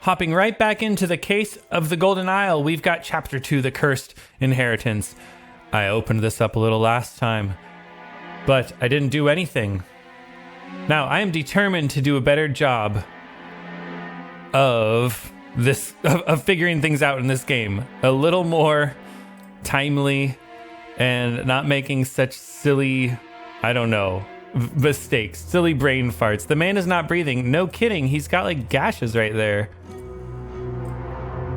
Hopping right back into the case of the Golden Isle, we've got Chapter 2, The Cursed Inheritance. I opened this up a little last time, but I didn't do anything. Now, I am determined to do a better job of figuring things out in this game. A little more timely and not making such silly, I don't know, mistakes, silly brain farts. The man is not breathing. No kidding. He's got like gashes right there.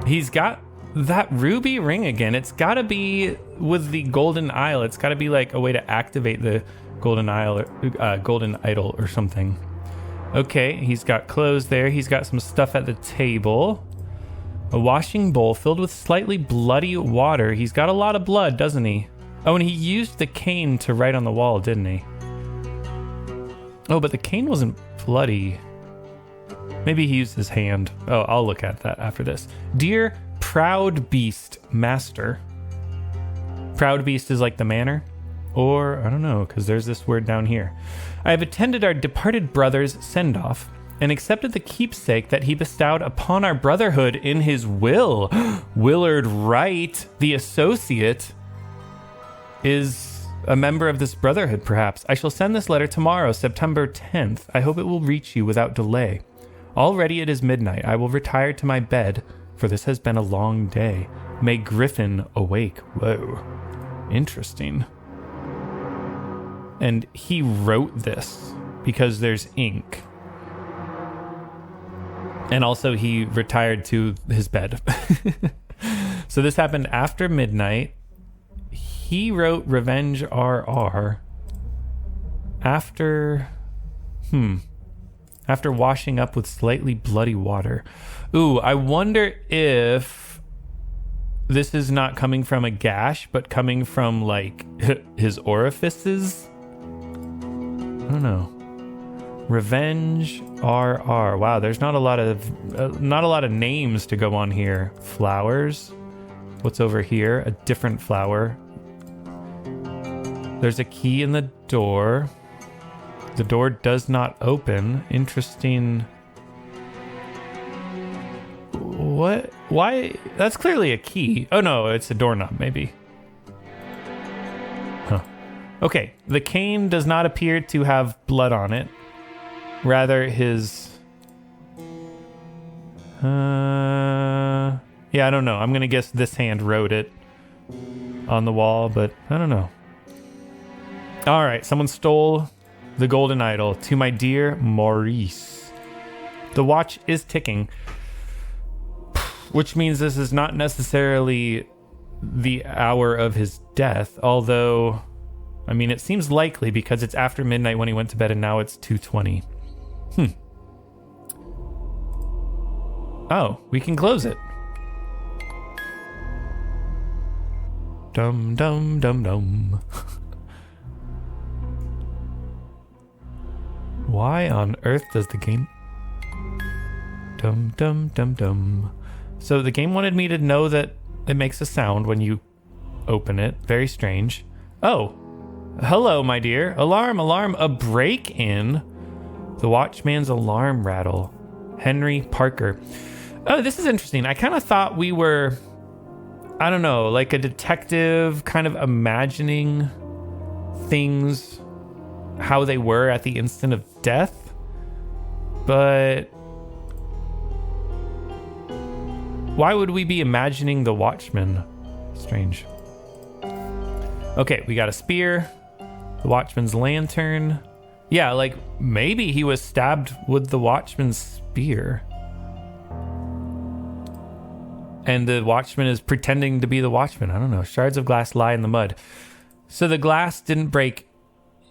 He's got that ruby ring again. It's got to be with the Golden Isle. It's got to be like a way to activate the Golden Isle or Golden Idol or something. Okay, he's got clothes there. He's got some stuff at the table. A washing bowl filled with slightly bloody water. He's got a lot of blood, doesn't he? Oh, and he used the cane to write on the wall, didn't he? Oh, but the cane wasn't bloody. Maybe he used his hand. Oh, I'll look at that after this. Dear Proud Beast Master. Proud Beast is like the manor? Or, I don't know, because there's this word down here. I have attended our departed brother's send-off and accepted the keepsake that he bestowed upon our brotherhood in his will. Willard Wright, the associate, is a member of this brotherhood, perhaps. I shall send this letter tomorrow, September 10th. I hope it will reach you without delay. Already it is midnight. I will retire to my bed, for this has been a long day. May Griffin awake. Whoa. Interesting. And he wrote this because there's ink. And also he retired to his bed. So this happened after midnight. He wrote Revenge RR after washing up with slightly bloody water. Ooh, I wonder if this is not coming from a gash, but coming from like his orifices. I don't know. Revenge RR. Wow, there's not a lot of names to go on here. Flowers. What's over here? A different flower. There's a key in the door. The door does not open. Interesting. What? Why? That's clearly a key. Oh no, it's a doorknob maybe. Huh. Okay, the cane does not appear to have blood on it. Rather his... yeah, I don't know. I'm going to guess this hand wrote it on the wall, but I don't know. All right, someone stole the golden idol. To my dear Maurice. The watch is ticking, which means this is not necessarily the hour of his death, although, I mean, it seems likely because it's after midnight when he went to bed and now it's 2:20. Oh, we can close it. Dum dum dum dum. Why on earth does the game... Dum dum dum dum. So the game wanted me to know that it makes a sound when you open it. Very strange. Oh, hello, my dear. Alarm, alarm, a break-in. The watchman's alarm rattle. Henry Parker. Oh, this is interesting. I kind of thought we were, I don't know, like a detective kind of imagining things how they were at the instant of death. But why would we be imagining the watchman? Strange. Okay, we got a spear, the watchman's lantern. Yeah, like maybe he was stabbed with the watchman's spear. And the watchman is pretending to be the watchman. I don't know. Shards of glass lie in the mud. So the glass didn't break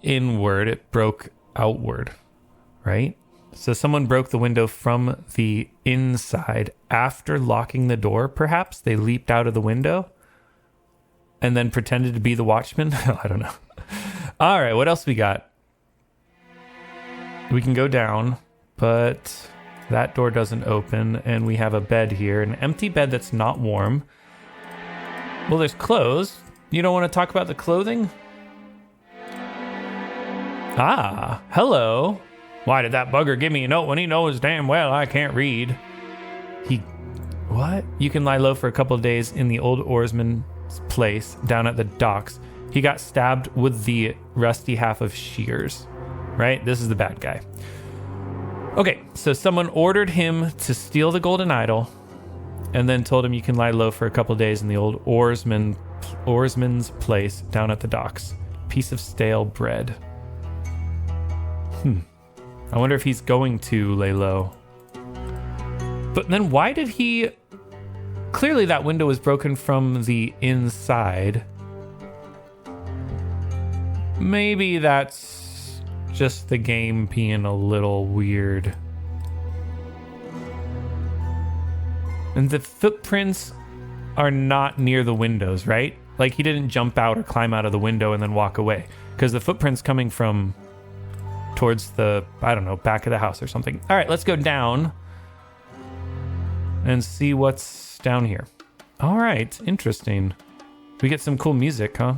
inward, it broke outward, right? So someone broke the window from the inside after locking the door, perhaps? They leaped out of the window and then pretended to be the watchman? I don't know. All right, what else we got? We can go down, but that door doesn't open, and we have a bed here, an empty bed that's not warm. Well, there's clothes. You don't want to talk about the clothing? Ah, hello. Why did that bugger give me a note when he knows damn well I can't read? What? You can lie low for a couple of days in the old oarsman's place down at the docks. He got stabbed with the rusty half of shears. Right? This is the bad guy. Okay, so someone ordered him to steal the golden idol and then told him you can lie low for a couple of days in the old oarsman's place down at the docks. Piece of stale bread. I wonder if he's going to lay low. But then why did he... Clearly that window was broken from the inside. Maybe that's just the game being a little weird. And the footprints are not near the windows, right? Like he didn't jump out or climb out of the window and then walk away. Because the footprint's coming from towards the, I don't know, back of the house or something. All right, let's go down and see what's down here. All right, interesting. We get some cool music, huh?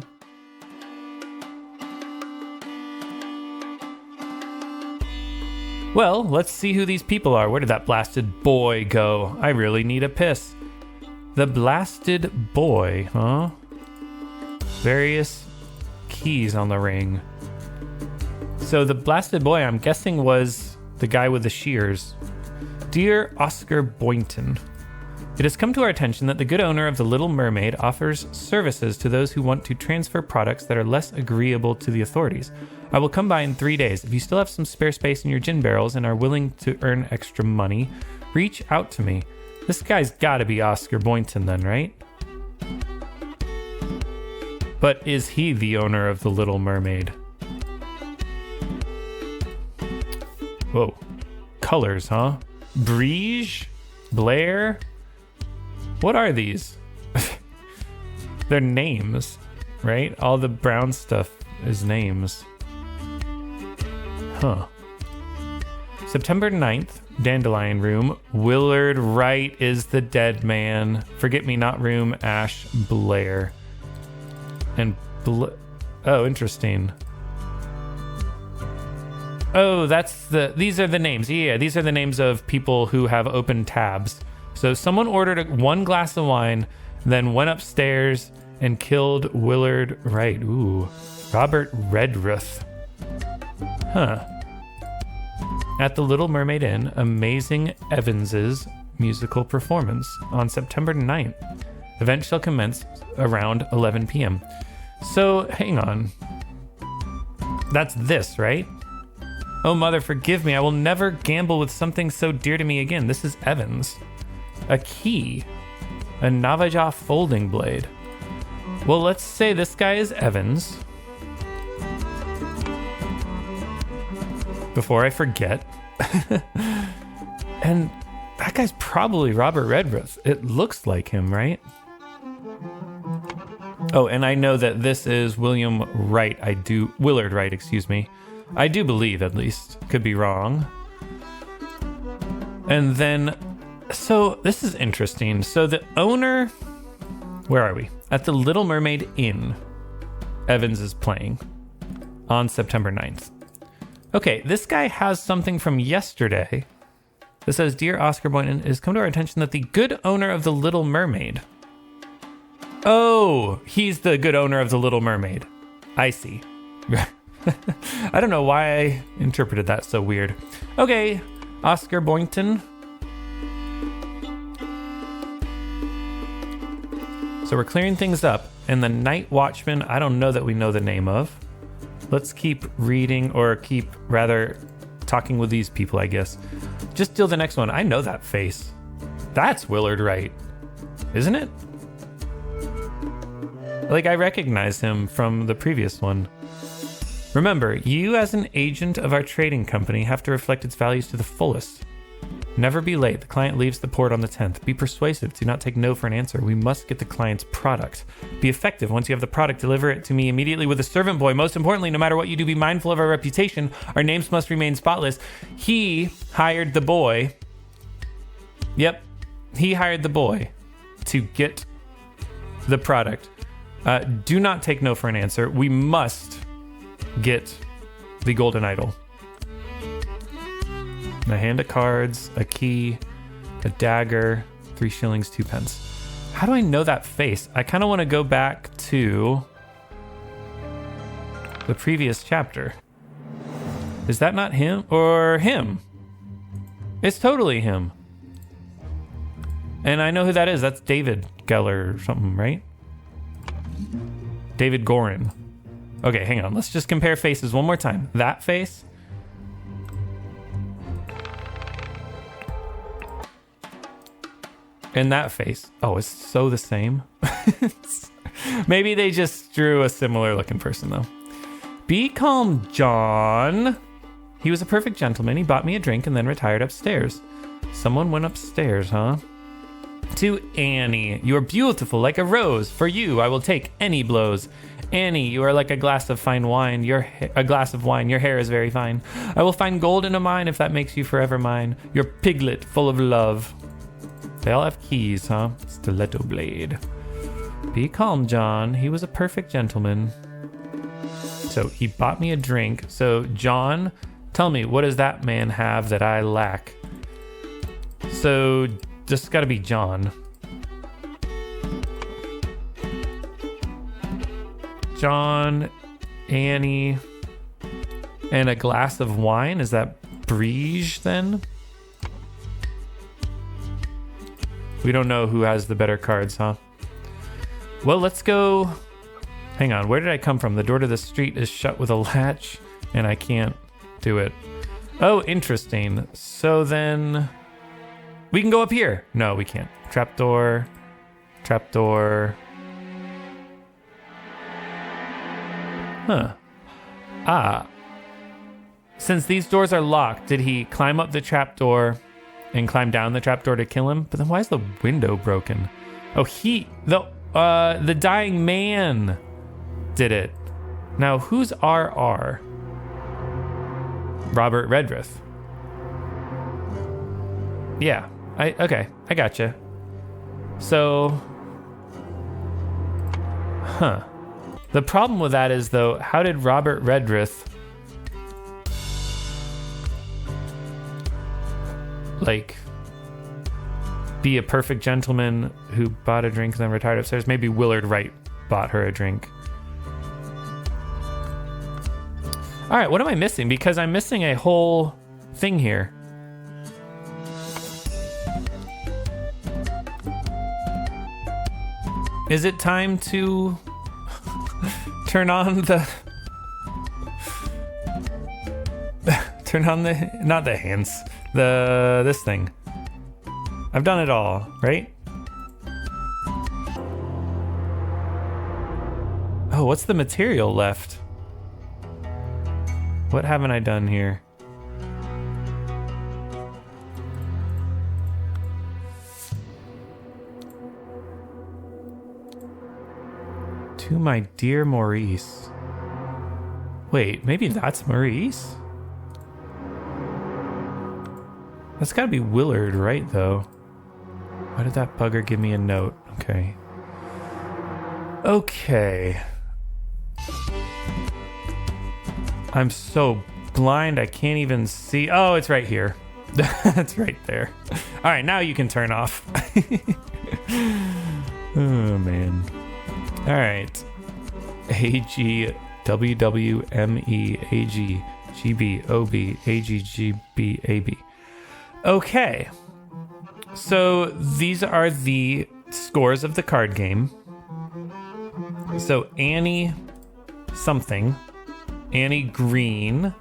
Well, let's see who these people are. Where did that blasted boy go? I really need a piss. The blasted boy, huh? Various keys on the ring. So the blasted boy, I'm guessing, was the guy with the shears. Dear Oscar Boynton, it has come to our attention that the good owner of the Little Mermaid offers services to those who want to transfer products that are less agreeable to the authorities. I will come by in 3 days. If you still have some spare space in your gin barrels and are willing to earn extra money, reach out to me. This guy's got to be Oscar Boynton then, right? But is he the owner of the Little Mermaid? Whoa. Colors, huh? Briege? Blair? What are these? They're names, right? All the brown stuff is names. Huh. September 9th, Dandelion Room. Willard Wright is the dead man. Forget-me-not room, Ash Blair. And oh, interesting. Oh, these are the names. Yeah, these are the names of people who have open tabs. So someone ordered one glass of wine, then went upstairs and killed Willard Wright. Ooh, Robert Redruth. Huh. At the Little Mermaid Inn, Amazing Evans's musical performance on September 9th. Event shall commence around 11 p.m. So, hang on. That's this, right? Oh, mother, forgive me. I will never gamble with something so dear to me again. This is Evans. A key. A Navaja folding blade. Well, let's say this guy is Evans. Before I forget. And that guy's probably Robert Redruth. It looks like him, right? Oh, and I know that this is William Wright. Willard Wright, excuse me. I do believe, at least. Could be wrong. And then, so this is interesting. So the owner, where are we? At the Little Mermaid Inn, Evans is playing on September 9th. Okay, this guy has something from yesterday that says, Dear Oscar Boynton, it has come to our attention that the good owner of the Little Mermaid. Oh, he's the good owner of the Little Mermaid. I see. I don't know why I interpreted that so weird. Okay, Oscar Boynton. So we're clearing things up. And the Night Watchman, I don't know that we know the name of. Let's keep reading, or keep rather talking with these people, I guess. Just deal the next one. I know that face. That's Willard Wright, isn't it? Like, I recognize him from the previous one. Remember, you as an agent of our trading company have to reflect its values to the fullest. Never be late. The client leaves the port on the 10th. Be persuasive. Do not take no for an answer. We must get the client's product. Be effective. Once you have the product, deliver it to me immediately with a servant boy. Most importantly, no matter what you do, be mindful of our reputation. Our names must remain spotless. He hired the boy. Yep. He hired the boy to get the product. Do not take no for an answer. We must get the golden idol. A hand of cards, a key, a dagger, 3 shillings, 2 pence. How do I know that face? I kind of want to go back to the previous chapter. Is that not him or him? It's totally him. And I know who that is. That's David Geller or something, right? David Gorin. Okay, hang on. Let's just compare faces one more time. That face. And that face. Oh, it's so the same. Maybe they just drew a similar looking person, though. Be calm, John. He was a perfect gentleman. He bought me a drink and then retired upstairs. Someone went upstairs, huh? To Annie. You are beautiful like a rose. For you, I will take any blows. Annie, you are like a glass of fine wine. A glass of wine. Your hair is very fine. I will find gold in a mine if that makes you forever mine. Your piglet full of love. They all have keys, huh? Stiletto blade. Be calm, John. He was a perfect gentleman. So he bought me a drink. So John, tell me, what does that man have that I lack? So this got to be John. John, Annie, and a glass of wine. Is that Briege then? We don't know who has the better cards, huh? Well, let's go. Hang on, where did I come from? The door to the street is shut with a latch, and I can't do it. Oh, interesting. So then we can go up here. No, we can't. Trapdoor. Trapdoor. Huh. Ah. Since these doors are locked, did he climb up the trapdoor and climb down the trapdoor to kill him? But then why is the window broken? Oh, the dying man did it. Now, who's RR? Robert Redruth. Yeah. Okay. I gotcha. So, the problem with that is, though, how did Robert Redruth be a perfect gentleman who bought a drink and then retired upstairs? Maybe Willard Wright bought her a drink. All right, what am I missing? Because I'm missing a whole thing here. Is it time to turn on the... not the hints. This thing. I've done it all, right? Oh, what's the material left? What haven't I done here? To my dear Maurice. Wait, maybe that's Maurice? That's gotta be Willard, right, though? Why did that bugger give me a note? Okay. Okay. I'm so blind, I can't even see. Oh, it's right here. That's right there. All right, now you can turn off. Oh, man. All right. A-G, W-W-M-E, A-G, G-B, O-B, A-G, G-B, A-B. Okay. So these are the scores of the card game. So Annie something. Annie Green,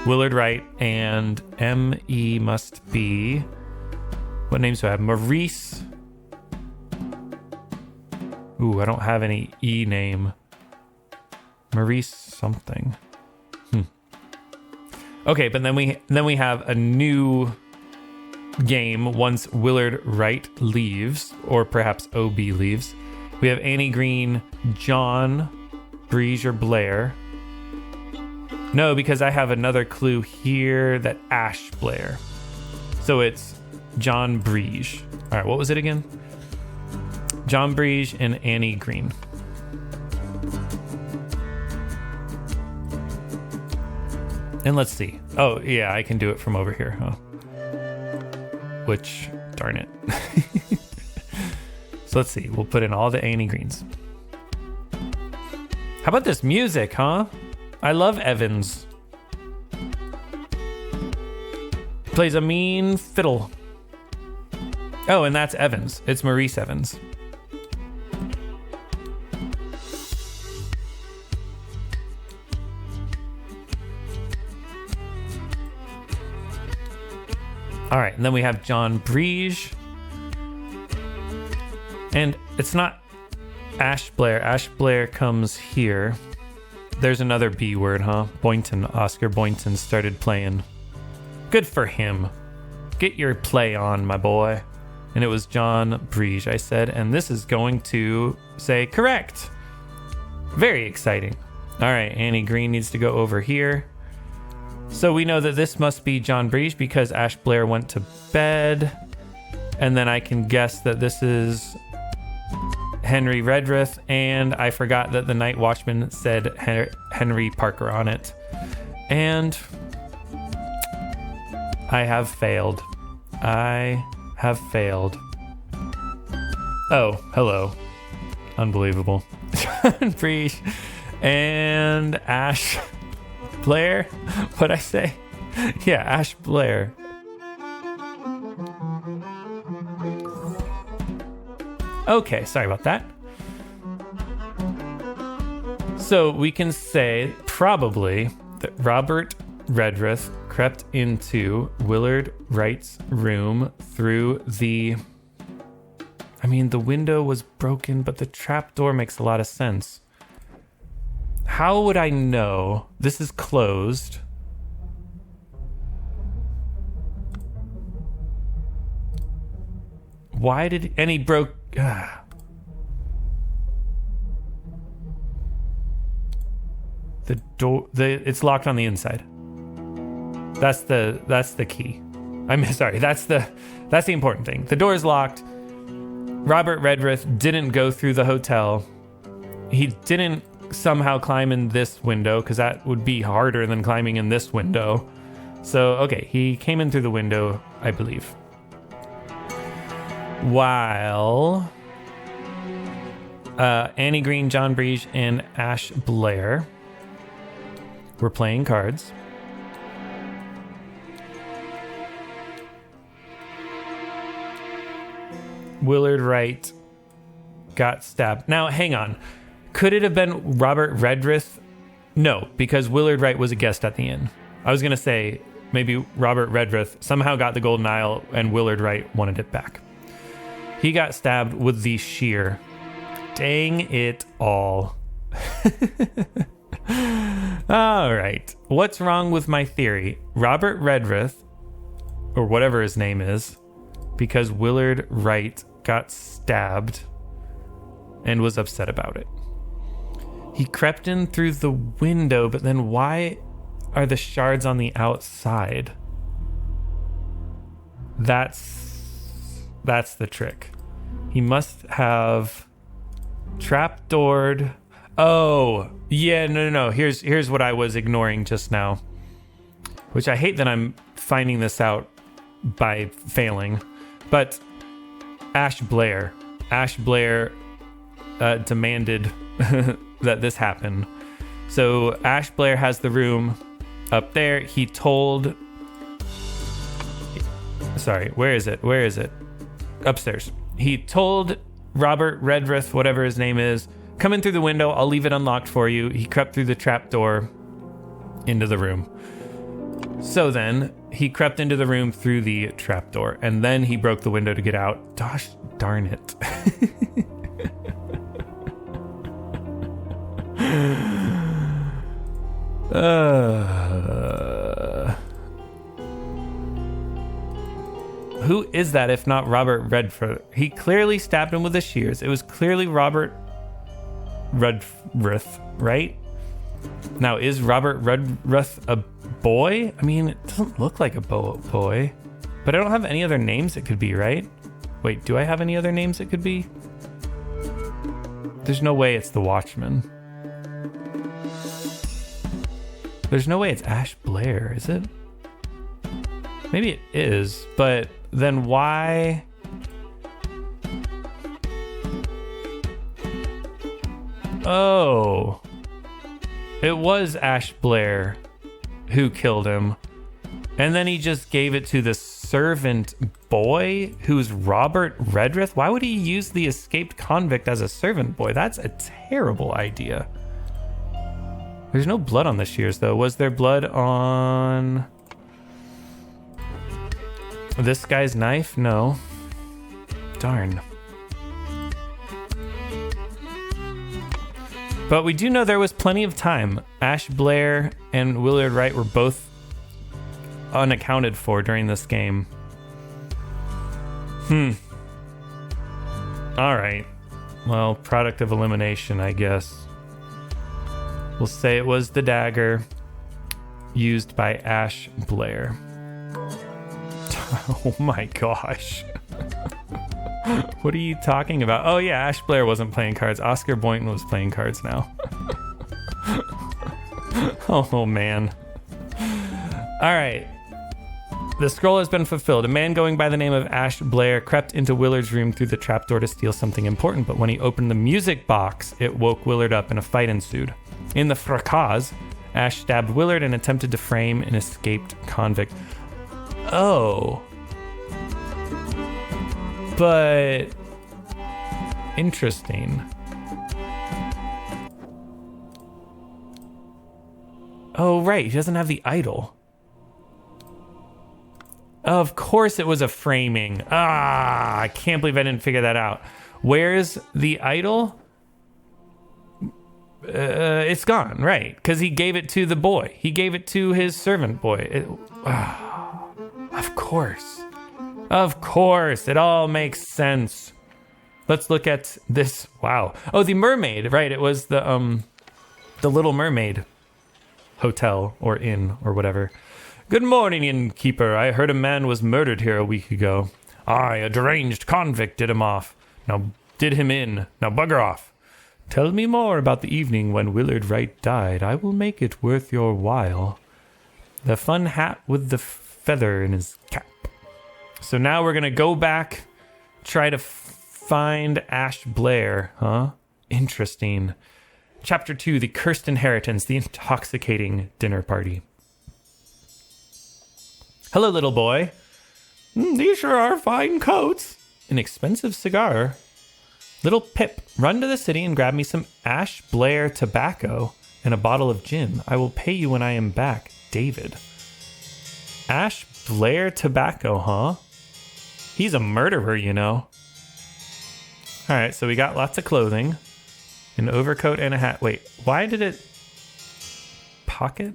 Willard Wright, and M.E. must be... What names do I have? Maurice. Ooh, I don't have any E name. Maurice something. Okay, but then we have a new game once Willard Wright leaves, or perhaps OB leaves. We have Annie Green, John, Briege, or Blair. No, because I have another clue here that Ash Blair. So it's John Briege. All right, what was it again? John Briege and Annie Green. And let's see. Oh, yeah, I can do it from over here, huh? Which, darn it. So let's see. We'll put in all the Annie greens. How about this music, huh? I love Evans. Plays a mean fiddle. Oh, and that's Evans. It's Maurice Evans. All right, and then we have John Breege. And it's not Ash Blair. Ash Blair comes here. There's another B word, huh? Boynton. Oscar Boynton started playing. Good for him. Get your play on, my boy. And it was John Breege, I said. And this is going to say correct. Very exciting. All right, Annie Green needs to go over here. So we know that this must be John Breege because Ash Blair went to bed. And then I can guess that this is Henry Redruth. And I forgot that the Night Watchman said Henry Parker on it. And I have failed. I have failed. Oh, hello. Unbelievable. John Breege and Ash Blair. What'd I say? Yeah, Ash Blair. Okay, sorry about that. So we can say probably that Robert Redruth crept into Willard Wright's room through the... I mean, the window was broken, but the trapdoor makes a lot of sense. How would I know this is closed? Why did... And he broke... The door... It's locked on the inside. That's the key. I'm sorry. That's the important thing. The door is locked. Robert Redruth didn't go through the hotel. He didn't somehow climb in this window because that would be harder than climbing in this window. So, okay, he came in through the window, I believe. While Annie Green, John Breege, and Ash Blair were playing cards. Willard Wright got stabbed. Now, hang on. Could it have been Robert Redruth? No, because Willard Wright was a guest at the inn. I was going to say maybe Robert Redruth somehow got the Golden Isle and Willard Wright wanted it back. He got stabbed with the shear. Dang it all. All right. What's wrong with my theory? Robert Redruth, or whatever his name is, because Willard Wright got stabbed and was upset about it. He crept in through the window, but then why are the shards on the outside? That's the trick. He must have trapdoored. Oh, yeah, no. Here's what I was ignoring just now, which I hate that I'm finding this out by failing. But Ash Blair demanded that this happen. So Ash Blair has the room up there. He told... Sorry, where is it? Upstairs. He told Robert Redruth, whatever his name is, come in through the window. I'll leave it unlocked for you. He crept through the trapdoor into the room. So then he crept into the room through the trapdoor, and then he broke the window to get out. Gosh darn it. Who is that if not Robert Redruth? He clearly stabbed him with the shears. It was clearly Robert Redruth, right? Now, is Robert Redruth a boy? I mean, it doesn't look like a boy. But I don't have any other names it could be, right? Wait, do I have any other names it could be? There's no way it's the Watchman. There's no way it's Ash Blair, is it? Maybe it is, but then why? Oh, it was Ash Blair who killed him. And then he just gave it to the servant boy, who's Robert Redrith. Why would he use the escaped convict as a servant boy? That's a terrible idea. There's no blood on the shears, though. Was there blood on this guy's knife? No. Darn. But we do know there was plenty of time. Ash Blair and Willard Wright were both unaccounted for during this game. All right. Well, product of elimination, I guess. We'll say it was the dagger used by Ash Blair. Oh my gosh. What are you talking about? Oh yeah, Ash Blair wasn't playing cards. Oscar Boynton was playing cards now. Oh man. All right. The scroll has been fulfilled. A man going by the name of Ash Blair crept into Willard's room through the trapdoor to steal something important, but when he opened the music box, it woke Willard up and a fight ensued. In the fracas, Ash stabbed Willard and attempted to frame an escaped convict. Oh. But interesting. Oh, right. He doesn't have the idol. Of course it was a framing. I can't believe I didn't figure that out. Where's the idol? It's gone, right? Because he gave it to the boy. He gave it to his servant boy. Of course. Of course. It all makes sense. Let's look at this. Wow. Oh, the Mermaid, right? It was the Little Mermaid hotel or inn or whatever. Good morning, innkeeper. I heard a man was murdered here a week ago. Aye, a deranged convict did him off. Now did him in. Now bugger off. Tell me more about the evening when Willard Wright died. I will make it worth your while. The fun hat with the feather in his cap. So now we're going to go back, try to find Ash Blair, huh? Interesting. Chapter 2, The Cursed Inheritance, The Intoxicating Dinner Party. Hello, little boy. These sure are fine coats. An expensive cigar. Little Pip, run to the city and grab me some Ash Blair tobacco and a bottle of gin. I will pay you when I am back. David. Ash Blair tobacco, huh? He's a murderer, you know. All right, so we got lots of clothing. An overcoat and a hat. Wait, why did it pocket?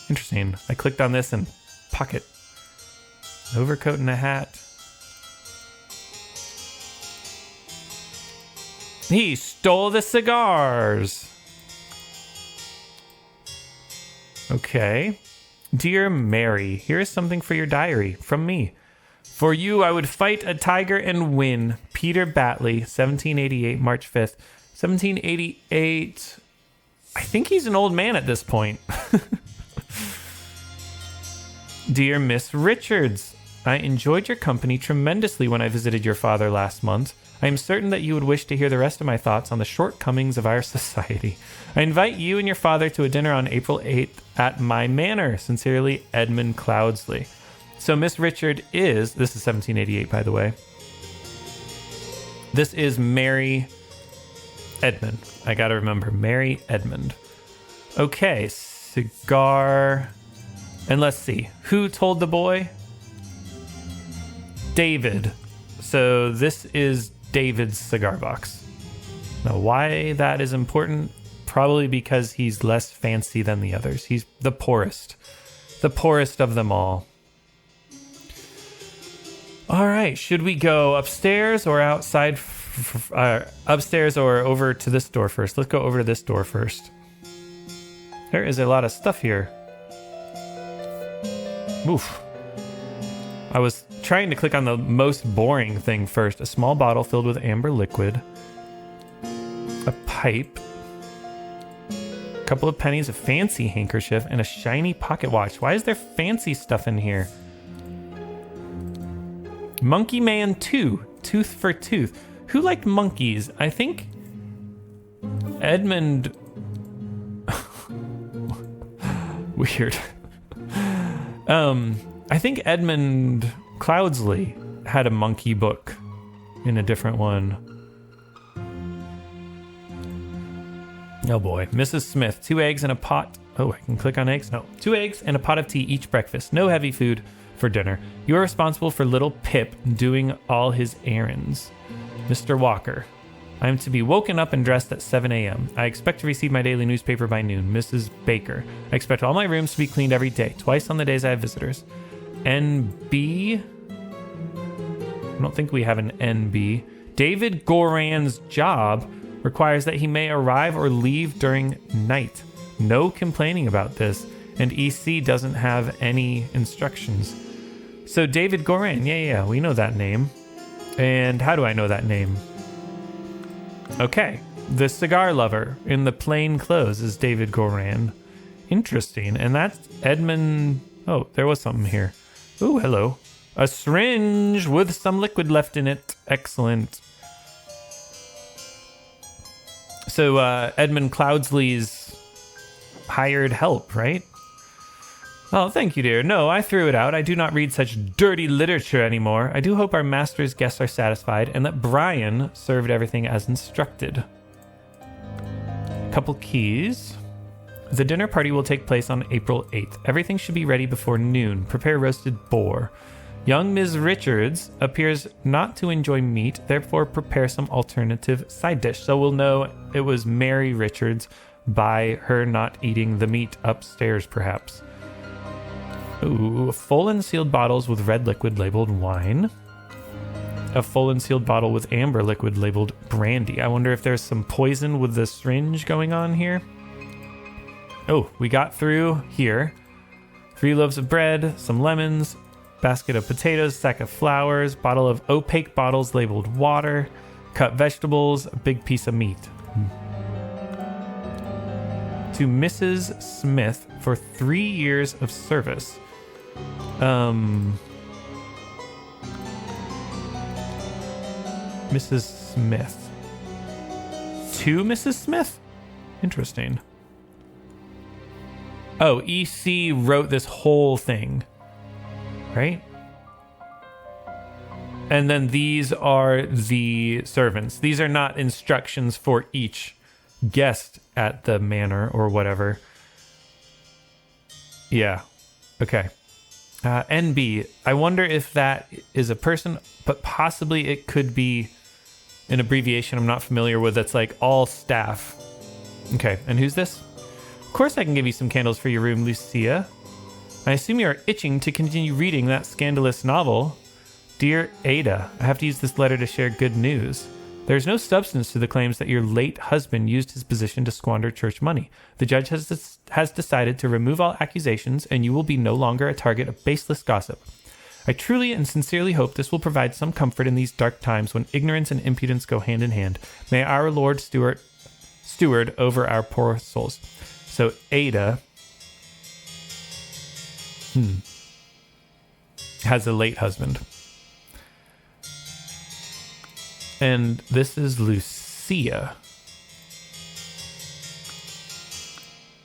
Interesting. I clicked on this and pocket. An overcoat and a hat. He stole the cigars. Okay. Dear Mary, here is something for your diary from me. For you, I would fight a tiger and win. Peter Batley, 1788, March 5th. 1788. I think he's an old man at this point. Dear Miss Richards, I enjoyed your company tremendously when I visited your father last month. I am certain that you would wish to hear the rest of my thoughts on the shortcomings of our society. I invite you and your father to a dinner on April 8th at my manor. Sincerely, Edmund Cloudsley. So Miss Richard is, this is 1788, by the way. This is Mary Edmund. I gotta remember, Mary Edmund. Okay, cigar. And let's see, who told the boy? David. So this is David's cigar box. Now, why that is important? Probably because he's less fancy than the others. He's the poorest of them all. All right, should we go upstairs or outside? Upstairs or over to this door first? Let's go over to this door first. There is a lot of stuff here. Oof. I was trying to click on the most boring thing first. A small bottle filled with amber liquid. A pipe. couple of pennies, a fancy handkerchief, and a shiny pocket watch. Why is there fancy stuff in here? Monkey Man 2, Tooth for Tooth. Who liked monkeys? I think Edmund... Weird. I think Edmund Cloudsley had a monkey book in a different one. Oh boy. Mrs. Smith, 2 eggs and a pot. Oh, I can click on eggs? No. 2 eggs and a pot of tea each breakfast. No heavy food for dinner. You are responsible for little Pip doing all his errands. Mr. Walker, I am to be woken up and dressed at 7 a.m. I expect to receive my daily newspaper by noon. Mrs. Baker, I expect all my rooms to be cleaned every day, twice on the days I have visitors. NB, I don't think we have an NB. David Goran's job requires that he may arrive or leave during night. No complaining about this. And EC doesn't have any instructions. So David Goran, yeah, we know that name. And how do I know that name? Okay, the cigar lover in the plain clothes is David Goran. Interesting. And that's Edmund... Oh, there was something here. Oh, hello. A syringe with some liquid left in it. Excellent. So Edmund Cloudsley's hired help, right? Oh, thank you, dear. No, I threw it out. I do not read such dirty literature anymore. I do hope our master's guests are satisfied and that Brian served everything as instructed. Couple keys. The dinner party will take place on April 8th. Everything should be ready before noon. Prepare roasted boar. Young Ms. Richards appears not to enjoy meat, therefore prepare some alternative side dish. So we'll know it was Mary Richards by her not eating the meat upstairs, perhaps. Ooh, full and sealed bottles with red liquid labeled wine. A full and sealed bottle with amber liquid labeled brandy. I wonder if there's some poison with the syringe going on here. Oh, we got through here. 3 loaves of bread, some lemons, basket of potatoes, sack of flowers, bottle of opaque bottles labeled water, cut vegetables, a big piece of meat. To Mrs. Smith for 3 years of service. Mrs. Smith. To Mrs. Smith? Interesting. Oh, EC wrote this whole thing, right? And then these are the servants. These are not instructions for each guest at the manor or whatever. Yeah. Okay. NB. I wonder if that is a person, but possibly it could be an abbreviation I'm not familiar with that's like all staff. Okay. And who's this? Of course I can give you some candles for your room, Lucia. I assume you are itching to continue reading that scandalous novel. Dear Ada, I have to use this letter to share good news. There is no substance to the claims that your late husband used his position to squander church money. The judge has decided to remove all accusations, and you will be no longer a target of baseless gossip. I truly and sincerely hope this will provide some comfort in these dark times when ignorance and impudence go hand in hand. May our Lord steward over our poor souls. So Ada has a late husband. And this is Lucia.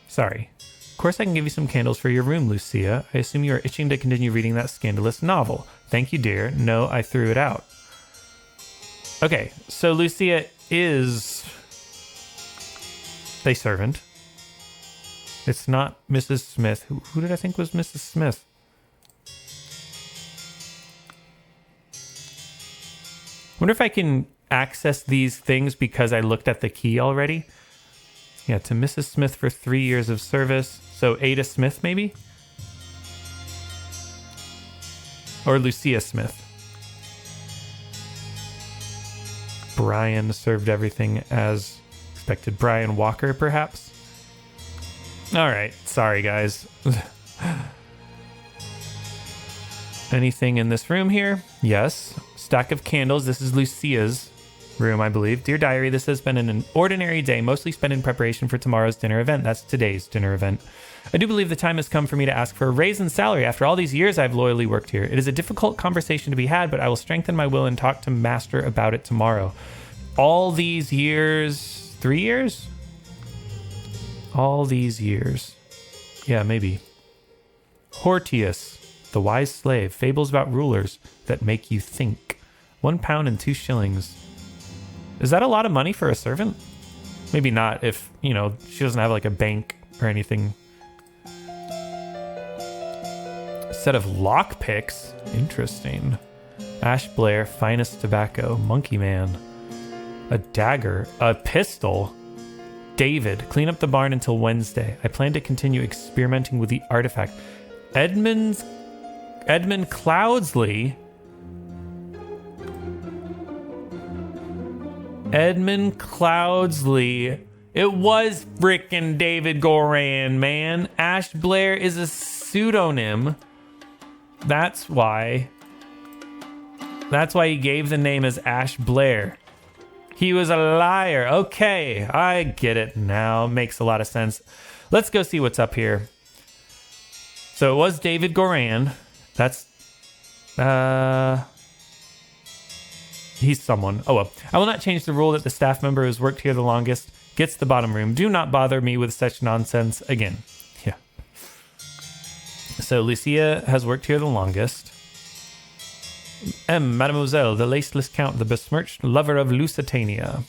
Sorry. Of course I can give you some candles for your room, Lucia. I assume you are itching to continue reading that scandalous novel. Thank you, dear. No, I threw it out. Okay, so Lucia is a servant. It's not Mrs. Smith. Who did I think was Mrs. Smith? I wonder if I can access these things because I looked at the key already. Yeah, to Mrs. Smith for 3 years of service. So Ada Smith, maybe? Or Lucia Smith. Brian served everything as expected. Brian Walker, perhaps? All right. Sorry, guys. Anything in this room here? Yes. Stack of candles. This is Lucia's room, I believe. Dear Diary, this has been an ordinary day, mostly spent in preparation for tomorrow's dinner event. That's today's dinner event. I do believe the time has come for me to ask for a raise in salary after all these years I've loyally worked here. It is a difficult conversation to be had, but I will strengthen my will and talk to Master about it tomorrow. All these years... 3 years? All these years. Yeah, maybe. Hortius, the wise slave, fables about rulers that make you think. £1 and 2 shillings. Is that a lot of money for a servant? Maybe not if, you know, she doesn't have like a bank or anything. Set of lockpicks. Interesting. Ash Blair, finest tobacco. Monkey Man. A dagger. A pistol. David, clean up the barn until Wednesday. I plan to continue experimenting with the artifact. Edmund Cloudsley. Edmund Cloudsley. It was frickin' David Goran, man. Ash Blair is a pseudonym. That's why he gave the name as Ash Blair. He was a liar. Okay, I get it now. Makes a lot of sense. Let's go see what's up here. So it was David Goran. That's... he's someone. Oh well. I will not change the rule that the staff member who's worked here the longest gets the bottom room. Do not bother me with such nonsense again. Yeah. So Lucia has worked here the longest. Mademoiselle, the laceless count, the besmirched lover of Lusitania.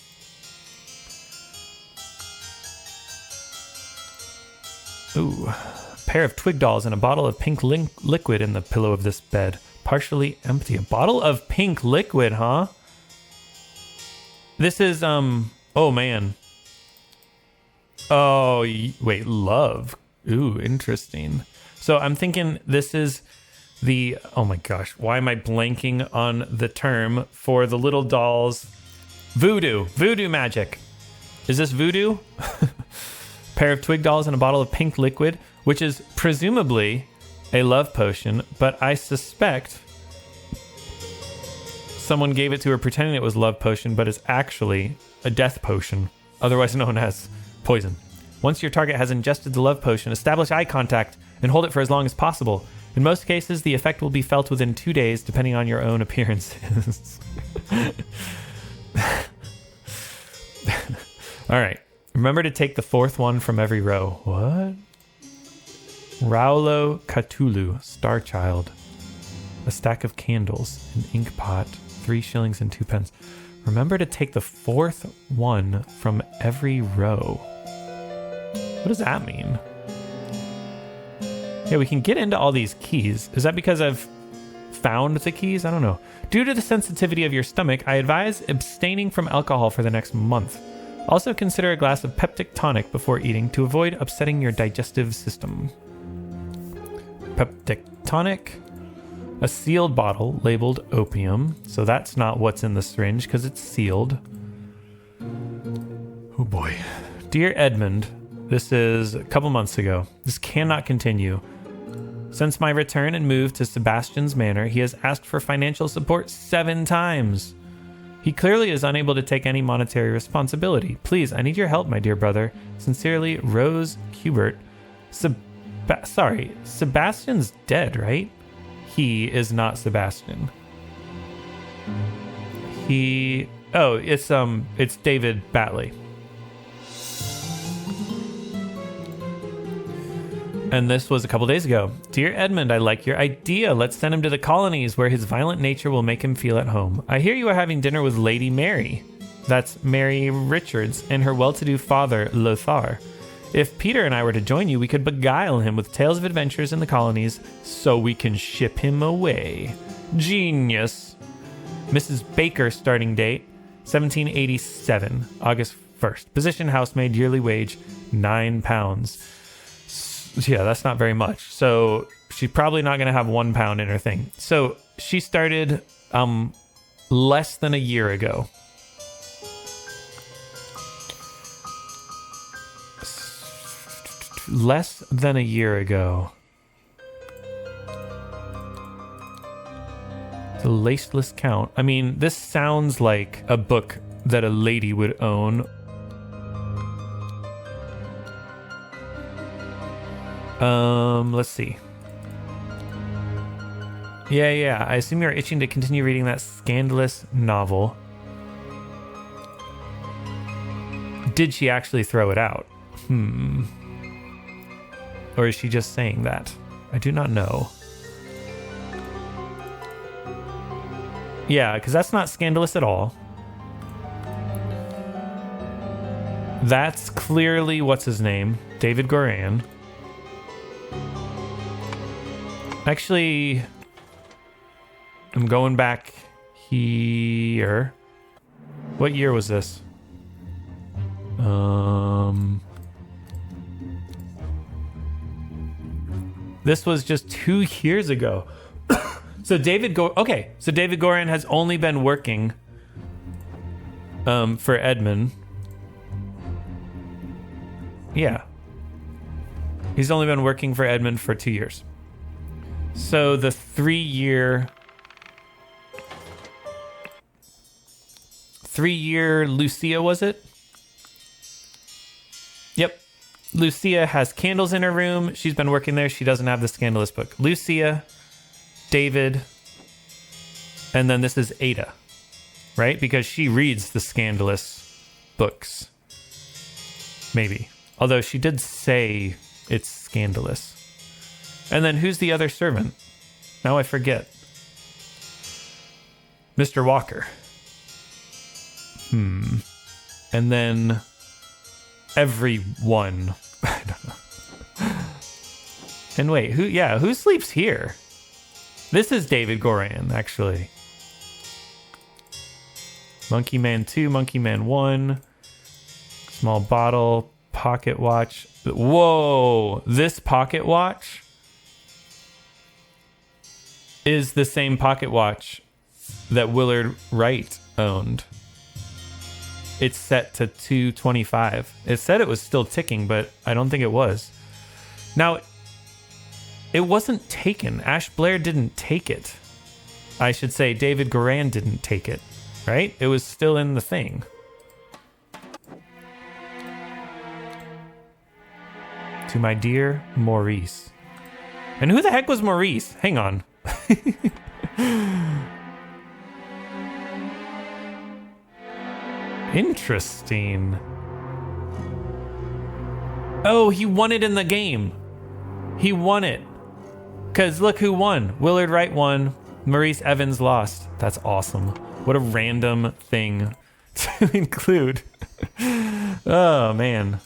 Ooh. A pair of twig dolls and a bottle of pink liquid in the pillow of this bed. Partially empty. A bottle of pink liquid, huh? This is, oh man. Oh, wait, love. Ooh, interesting. So I'm thinking this is the, oh my gosh, why am I blanking on the term for the little dolls? Voodoo magic. Is this voodoo? Pair of twig dolls and a bottle of pink liquid, which is presumably a love potion, but I suspect someone gave it to her pretending it was love potion, but is actually a death potion, otherwise known as poison. Once your target has ingested the love potion, establish eye contact and hold it for as long as possible. In most cases, the effect will be felt within 2 days, depending on your own appearances. All right. Remember to take the 4th one from every row. What? Raulo Cthulhu, Star Child. A stack of candles, an ink pot, 3 shillings and 2 pence. Remember to take the 4th one from every row. What does that mean? Yeah, we can get into all these keys. Is that because I've found the keys? I don't know. Due to the sensitivity of your stomach, I advise abstaining from alcohol for the next month. Also consider a glass of peptic tonic before eating to avoid upsetting your digestive system. Peptic tonic. A sealed bottle labeled opium. So that's not what's in the syringe because it's sealed. Oh boy. Dear Edmund, this is a couple months ago. This cannot continue. Since my return and move to Sebastian's Manor, he has asked for financial support 7 times. He clearly is unable to take any monetary responsibility. Please, I need your help, my dear brother. Sincerely, Rose Hubert. Sebastian's dead, right? He is not Sebastian. It's David Batley. And this was a couple days ago. Dear Edmund, I like your idea. Let's send him to the colonies where his violent nature will make him feel at home. I hear you are having dinner with Lady Mary. That's Mary Richards and her well-to-do father, Lothar. If Peter and I were to join you, we could beguile him with tales of adventures in the colonies so we can ship him away. Genius. Mrs. Baker starting date, 1787, August 1st. Position housemaid, yearly wage, £9. Yeah, that's not very much. So she's probably not going to have £1 in her thing. So she started less than a year ago. Less than a year ago. The Laceless Count. I mean, this sounds like a book that a lady would own. Let's see. Yeah. I assume you're itching to continue reading that scandalous novel. Did she actually throw it out? Or is she just saying that? I do not know. Yeah, because that's not scandalous at all. That's clearly, what's his name? David Goran. Actually, I'm going back here. What year was this? This was just 2 years ago. So David Goran has only been working for Edmund. Yeah. He's only been working for Edmund for 2 years. So the 3-year Lucia, was it? Yep. Lucia has candles in her room. She's been working there. She doesn't have the scandalous book. Lucia, David, and then this is Ada, right? Because she reads the scandalous books. Maybe. Although she did say it's scandalous. And then who's the other servant? Now I forget. Mr. Walker. And then everyone. I don't know. And wait, who sleeps here? This is David Goran, actually. Monkey Man 2, Monkey Man 1. Small bottle, pocket watch. Whoa, this pocket watch is the same pocket watch that Willard Wright owned. It's set to 225. It said it was still ticking, but I don't think it was. Now, it wasn't taken. Ash Blair didn't take it. I should say David Goran didn't take it, right? It was still in the thing. To my dear Maurice. And who the heck was Maurice? Hang on. Interesting. Oh, he won it in the game. He won it. Because look who won. Willard Wright won. Maurice Evans lost. That's awesome. What a random thing to include. Oh, man.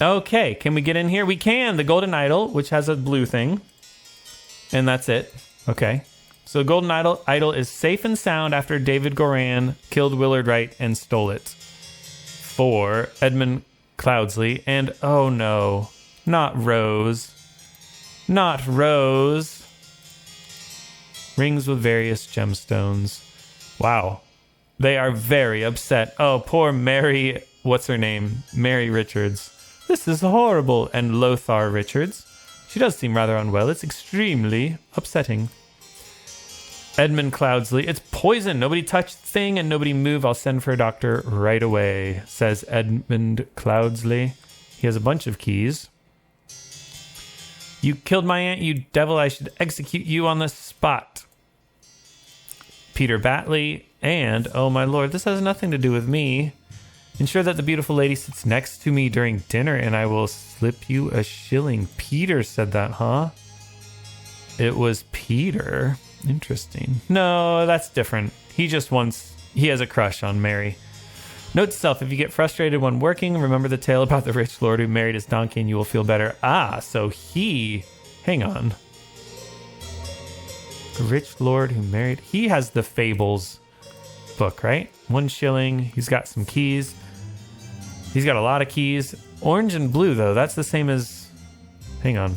Okay, can we get in here? We can. The Golden Idol, which has a blue thing. And that's it. Okay. So Golden Idol is safe and sound after David Goran killed Willard Wright and stole it. For Edmund Cloudsley. And oh no, not Rose. Not Rose. Rings with various gemstones. Wow. They are very upset. Oh, poor Mary, what's her name? Mary Richards. This is horrible. And Lothar Richards. She does seem rather unwell. It's extremely upsetting. Edmund Cloudsley. It's poison. Nobody touch the thing and nobody move. I'll send for a doctor right away, says Edmund Cloudsley. He has a bunch of keys. You killed my aunt, you devil. I should execute you on the spot. Peter Batley. And, oh my lord, this has nothing to do with me. Ensure that the beautiful lady sits next to me during dinner and I will slip you a shilling. Peter said that, huh? It was Peter. Interesting. No, that's different. He has a crush on Mary. Note to self, if you get frustrated when working, remember the tale about the rich lord who married his donkey and you will feel better. Ah, so hang on. The rich lord who married, he has the Fables book, right? 1 shilling. He's got some keys. He's got a lot of keys. Orange and blue, though. That's the same as... Hang on.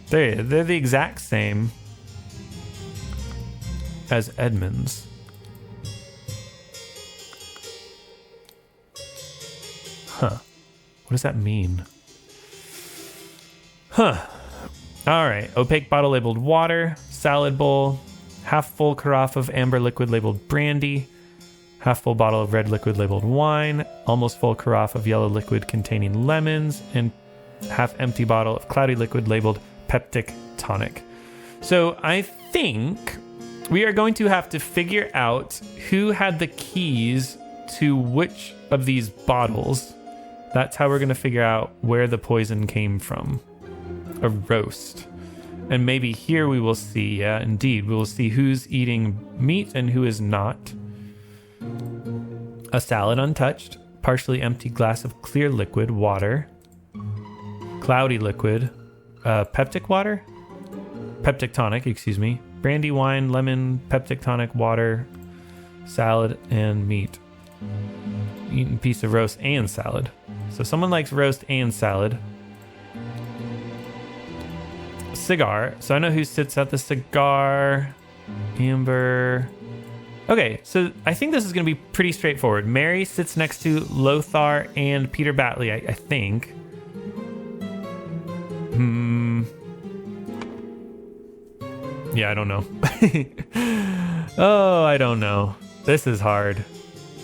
They're the exact same as Edmund's. Huh. What does that mean? Huh. All right. Opaque bottle labeled water. Salad bowl. Half full carafe of amber liquid labeled brandy. half full bottle of red liquid labeled wine, almost full carafe of yellow liquid containing lemons, and half empty bottle of cloudy liquid labeled peptic tonic. So I think we are going to have to figure out who had the keys to which of these bottles. That's how we're going to figure out where the poison came from. A roast. And maybe here we will see, yeah, indeed, we will see who's eating meat and who is not. A salad untouched, partially empty glass of clear liquid, water, cloudy liquid, peptic water? Peptic tonic, excuse me. Brandy, wine, lemon, peptic tonic, water, salad, and meat. Eaten piece of roast and salad. So someone likes roast and salad. Cigar. So I know who sits at the cigar. Amber. Okay, so I think this is going to be pretty straightforward. Mary sits next to Lothar and Peter Batley, I think. Yeah, I don't know. Oh, I don't know. This is hard.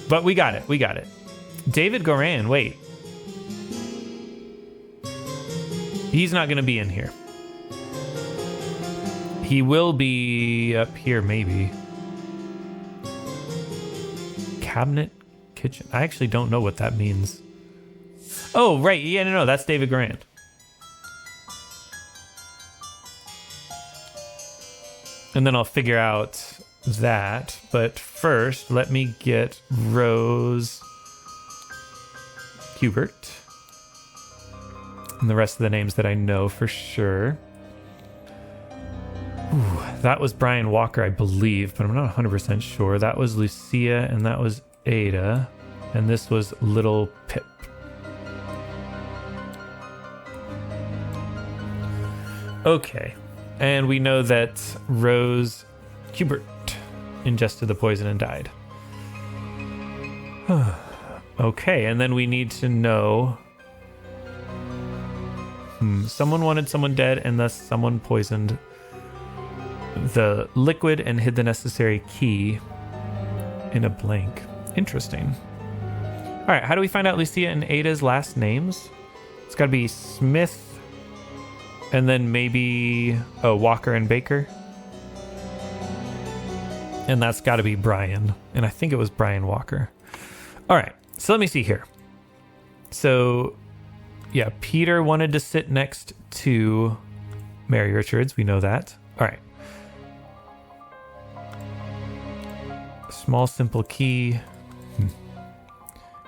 But we got it. We got it. David Goran, wait. He's not going to be in here. He will be up here, maybe. Cabinet kitchen. I actually don't know what that means. Oh, right. Yeah, no, that's David Goran. And then I'll figure out that. But first, let me get Rose Hubert. And the rest of the names that I know for sure. Ooh, that was Brian Walker, I believe, but I'm not 100% sure. That was Lucia, and that was Ada. And this was Little Pip. Okay. And we know that Rose Hubert ingested the poison and died. Okay, and then we need to know... someone wanted someone dead, and thus someone poisoned the liquid and hid the necessary key in a blank. Interesting. All right, how do we find out Lucia and Ada's last names? It's got to be Smith, and then maybe Walker and Baker. And that's got to be Brian. And I think it was Brian Walker. All right, so let me see here. So, yeah, Peter wanted to sit next to Mary Richards. We know that. All right. Small, simple key.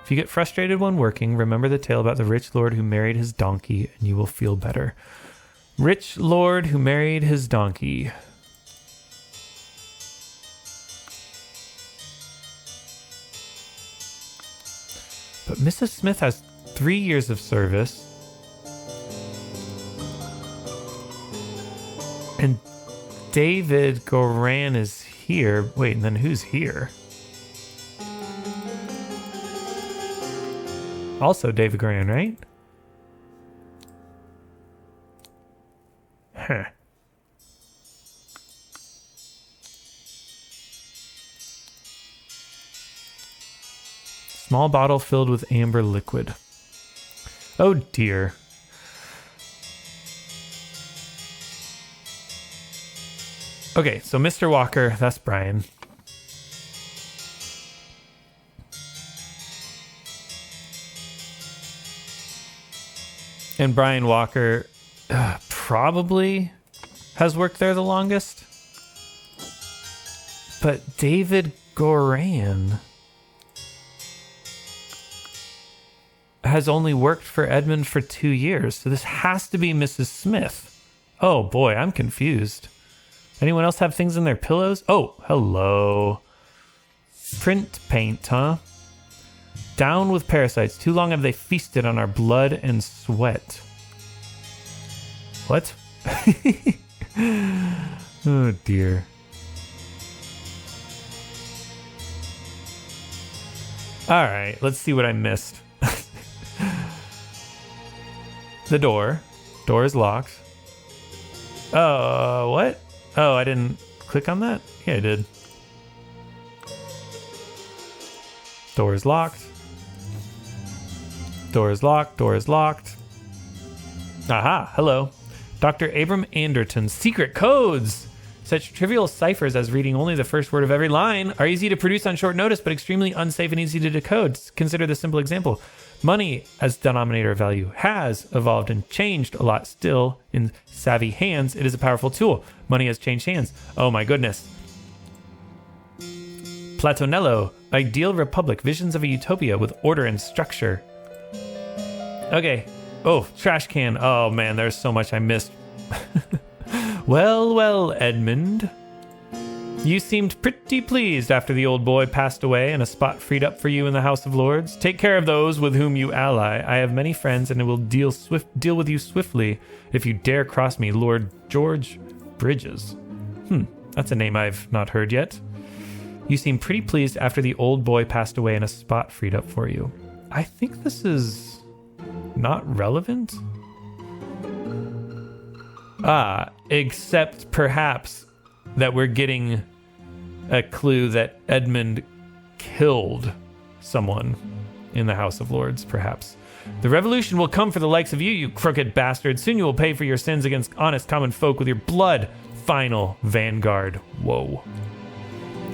If you get frustrated when working, remember the tale about the rich lord who married his donkey, and you will feel better. Rich lord who married his donkey. But Mrs. Smith has 3 years of service. And David Goran is here. Wait, and then who's here? Also David Goran, right? Huh. Small bottle filled with amber liquid. Oh dear. Okay, so Mr. Walker, that's Brian. And Brian Walker probably has worked there the longest. But David Goran has only worked for Edmund for 2 years. So this has to be Mrs. Smith. Oh boy, I'm confused. Anyone else have things in their pillows? Oh, hello. Print paint, huh? Down with parasites. Too long have they feasted on our blood and sweat. What? Oh dear. All right, let's see what I missed. The door. Door is locked. What? Oh, I didn't click on that? Yeah, I did. Door is locked. Door is locked. Door is locked. Aha, hello. Dr. Abram Anderton's secret codes. Such trivial ciphers as reading only the first word of every line are easy to produce on short notice, but extremely unsafe and easy to decode. Consider this simple example. Money as denominator of value has evolved and changed a lot. Still, in savvy hands, it is a powerful tool. Money has changed hands. Oh my goodness. Platonello, ideal republic, visions of a utopia with order and structure. Okay. Oh, trash can. Oh man, there's so much I missed. Well, Edmund. You seemed pretty pleased after the old boy passed away and a spot freed up for you in the House of Lords. Take care of those with whom you ally. I have many friends and will deal with you swiftly if you dare cross me. Lord George Bridges. That's a name I've not heard yet. You seem pretty pleased after the old boy passed away and a spot freed up for you. I think this is not relevant. Except perhaps that we're getting a clue that Edmund killed someone in the House of Lords, perhaps. The revolution will come for the likes of you, you crooked bastard. Soon you will pay for your sins against honest common folk with your blood. Final vanguard. Whoa.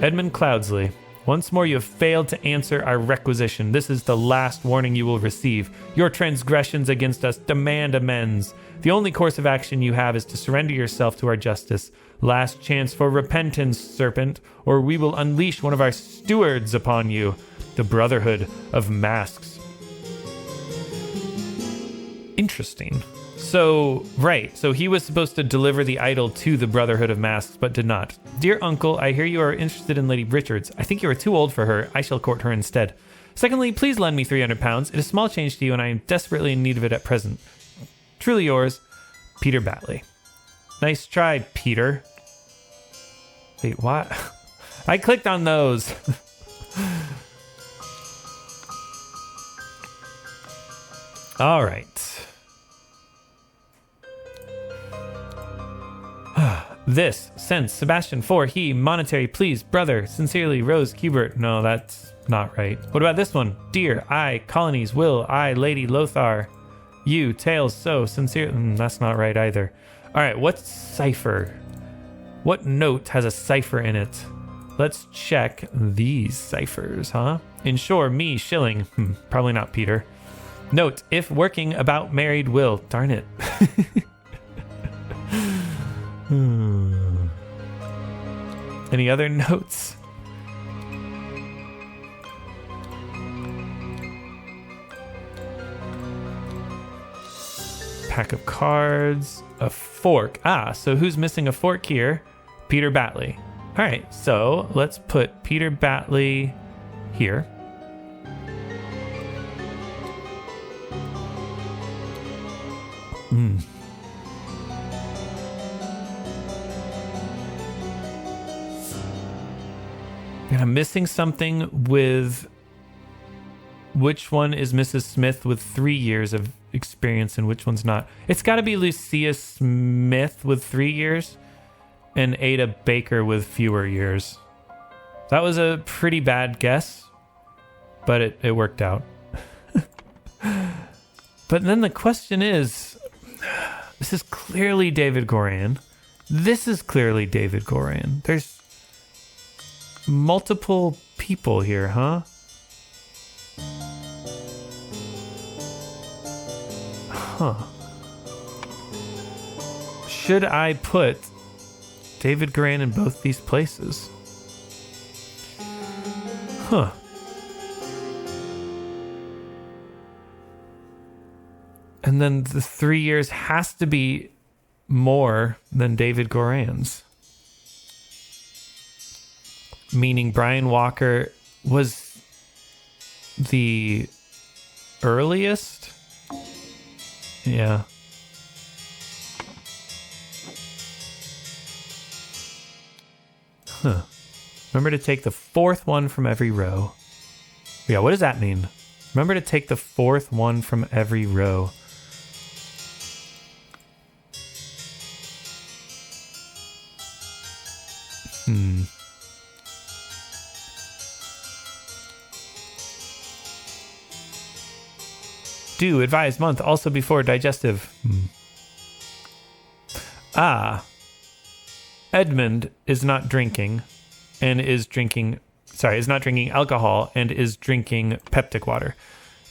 Edmund Cloudsley. Once more you have failed to answer our requisition. This is the last warning you will receive. Your transgressions against us demand amends. The only course of action you have is to surrender yourself to our justice. Last chance for repentance, serpent, or we will unleash one of our stewards upon you. The Brotherhood of Masks. Interesting. So he was supposed to deliver the idol to the Brotherhood of Masks, but did not. Dear uncle, I hear you are interested in Lady Richards. I think you are too old for her. I shall court her instead. Secondly, please lend me 300 pounds. It is small change to you, and I am desperately in need of it at present. Truly yours, Peter Batley. Nice try, Peter. Wait, what? I clicked on those. All right. This, since Sebastian for he, monetary, please, brother, sincerely, Rose Cubert. No, that's not right. What about this one? Dear, I, colonies, will, I, Lady Lothar. You, tales, so, sincere. That's not right either. All right, what's cipher? What note has a cipher in it? Let's check these ciphers, huh? Ensure me, shilling. Probably not Peter. Note, if working about married will. Darn it. Any other notes? Pack of cards, a fork. So who's missing a fork here? Peter Batley. All right, so let's put Peter Batley here. And I'm missing something with which one is Mrs. Smith with 3 years of experience and which one's not. It's got to be Lucia Smith with 3 years and Ada Baker with fewer years. That was a pretty bad guess, but it worked out. But then the question is, this is clearly David Goran. This is clearly David Goran. There's multiple people here, huh? Should I put David Goran in both these places? And then the 3 years has to be more than David Goran's. Meaning Brian Walker was the earliest? Yeah. Remember to take the fourth one from every row. Yeah, what does that mean? Remember to take the fourth one from every row. Do advise month also before digestive. Edmund is not drinking and is drinking, is not drinking alcohol and is drinking peptic water.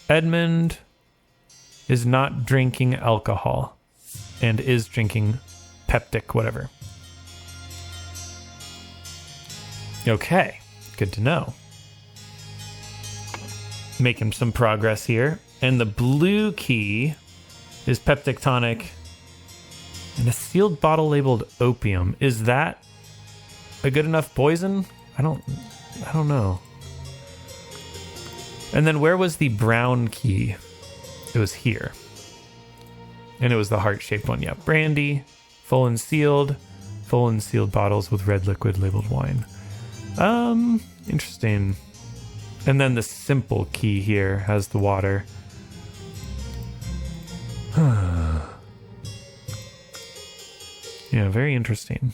Edmund is not drinking alcohol and is drinking peptic whatever. Okay, good to know. Making some progress here. And the blue key is peptic tonic and a sealed bottle labeled opium. Is that a good enough poison? I don't know. And then where was the brown key? It was here. And it was the heart-shaped one. Yeah, brandy, full and sealed bottles with red liquid labeled wine. Interesting. And then the simple key here has the water. Yeah, very interesting.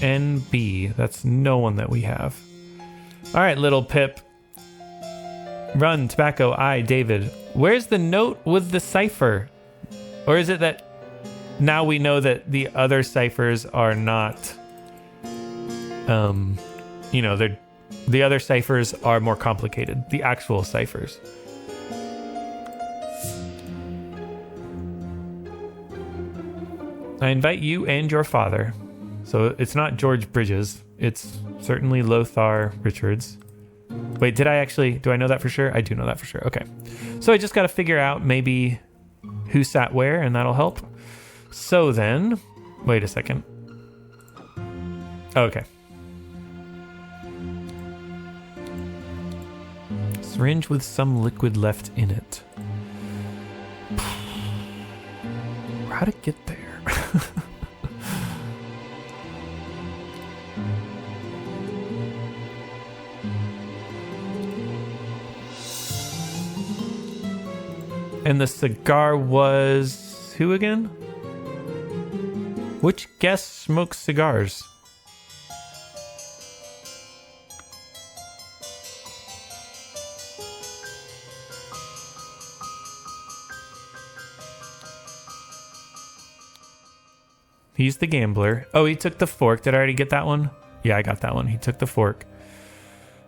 NB, that's no one that we have. All right, little Pip. Run, Tobacco, I, David. Where's the note with the cipher? Or is it that now we know that the other ciphers are not, the other ciphers are more complicated, the actual ciphers. I invite you and your father. So it's not George Bridges. It's certainly Lothar Richards. Wait, do I know that for sure? I do know that for sure. Okay. So I just got to figure out maybe who sat where, and that'll help. So then, wait a second. Okay. Syringe with some liquid left in it. How to get there? And the cigar was who again? Which guest smokes cigars? He's the gambler. Oh, he took the fork. Did I already get that one? Yeah, I got that one. He took the fork.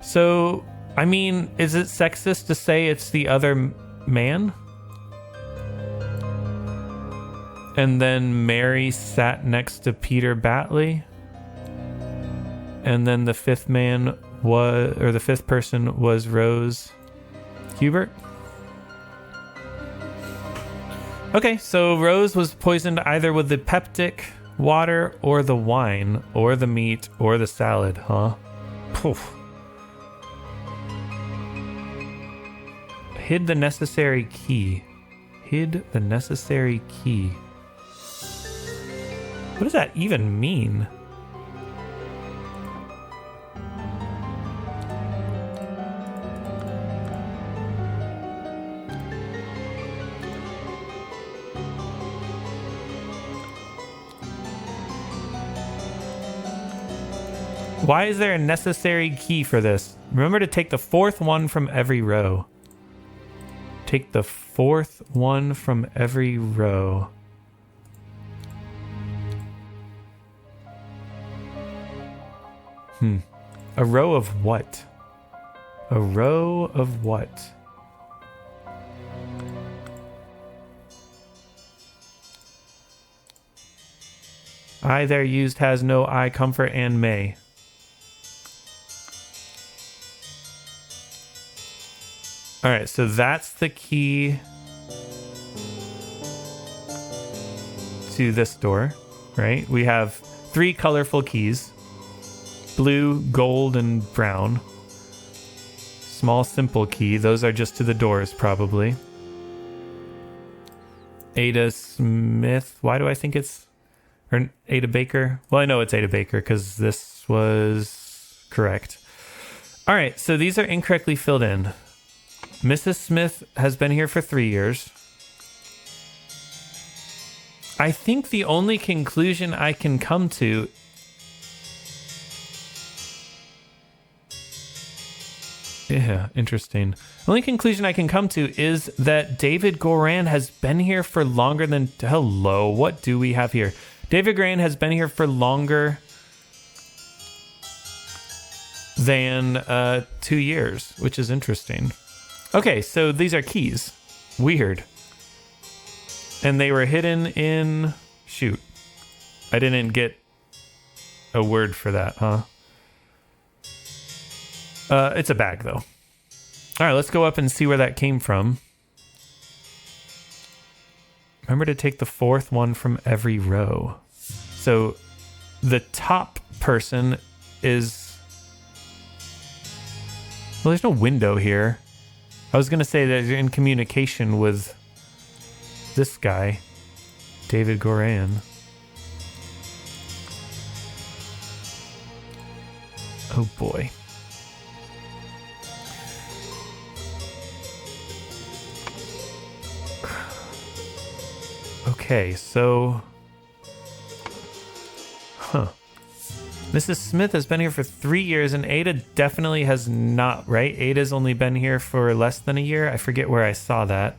So, I mean, is it sexist to say it's the other man? And then Mary sat next to Peter Batley. And then the fifth person was Rose Hubert. Okay, so Rose was poisoned either with the peptic water or the wine or the meat or the salad, huh? Poof. Hid the necessary key. What does that even mean? Why is there a necessary key for this? Remember to take the fourth one from every row. Take the fourth one from every row. A row of what? A row of what? I there used has no I, comfort, and may. All right, so that's the key to this door, right? We have 3 colorful keys. Blue, gold, and brown. Small, simple key. Those are just to the doors, probably. Ada Smith. Why do I think it's... Or Ada Baker? Well, I know it's Ada Baker because this was correct. All right, so these are incorrectly filled in. Mrs. Smith has been here for 3 years. I think the only conclusion I can come to Yeah, interesting. The only conclusion I can come to is that David Goran has been here for longer than... Hello, what do we have here? David Goran has been here for longer than 2 years, which is interesting. Okay, so these are keys. Weird. And they were hidden in... Shoot. I didn't get a word for that, huh? It's a bag, though. All right, let's go up and see where that came from. Remember to take the fourth one from every row. So the top person is... Well, there's no window here. I was going to say that you're in communication with this guy, David Goran. Oh, boy. Okay, so... Huh. Mrs. Smith has been here for 3 years, and Ada definitely has not, right? Ada's only been here for less than a year? I forget where I saw that.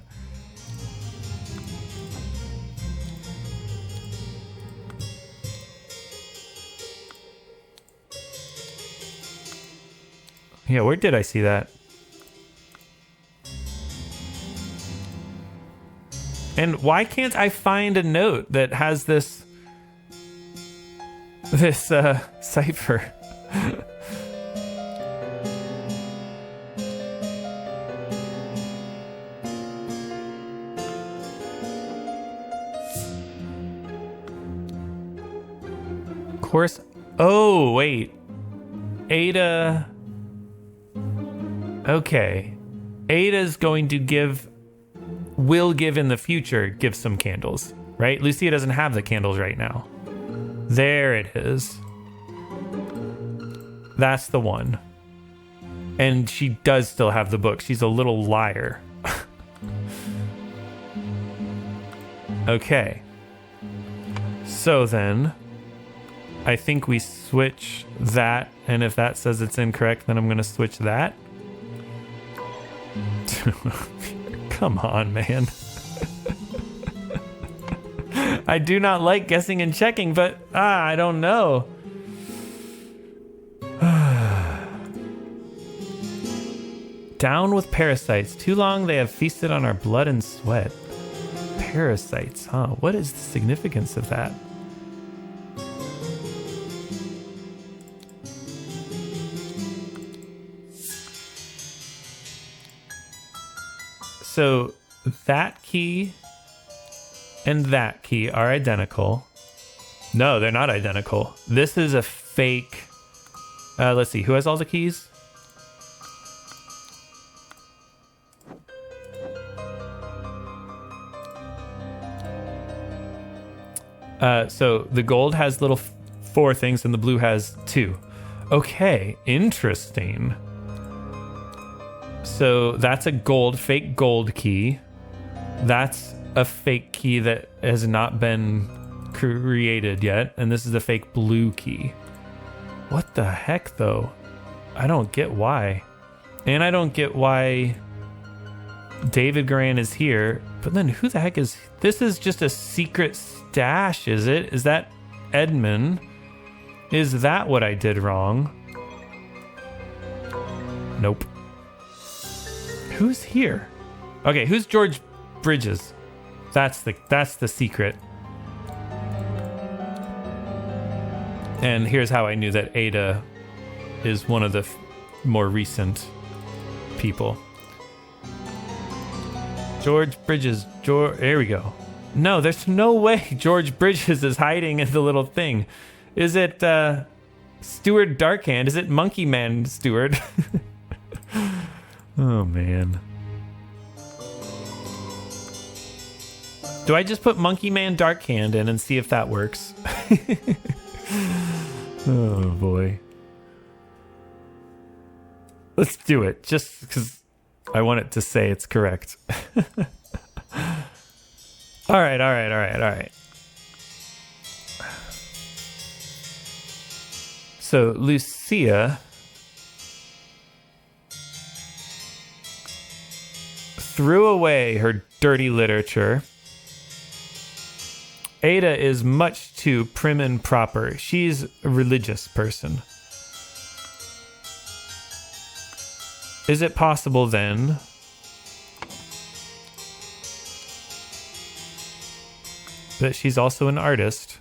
Yeah, where did I see that? And why can't I find a note that has this cipher? Course. Oh, wait. Ada. Okay. Ada's going to will give in the future, give some candles, right? Lucia doesn't have the candles right now. There it is. That's the one. And she does still have the book. She's a little liar. Okay. So then, I think we switch that, and if that says it's incorrect, then I'm going to switch that. Come on, man. I do not like guessing and checking, but I don't know. Down with parasites. Too long they have feasted on our blood and sweat. Parasites, huh? What is the significance of that? So that key and that key are identical. No, they're not identical. This is a fake. Let's see. Who has all the keys? So the gold has little 4 things and the blue has 2. Okay, interesting. So that's a fake gold key. That's a fake key that has not been created yet. And this is a fake blue key. What the heck, though? I don't get why. And I don't get why David Goran is here. But then who the heck is... This is just a secret stash, is it? Is that Edmund? Is that what I did wrong? Nope. Who's here? Okay, who's George Bridges? That's the secret. And here's how I knew that Ada is one of the more recent people. George Bridges. There we go. No, there's no way George Bridges is hiding in the little thing. Is it Steward Darkhand? Is it Monkey Man Steward? Oh, man. Do I just put Monkey Man Darkhand in and see if that works? Oh, boy. Let's do it, just because I want it to say it's correct. All right. So, Lucia threw away her dirty literature. Ada is much too prim and proper. She's a religious person. Is it possible then that she's also an artist?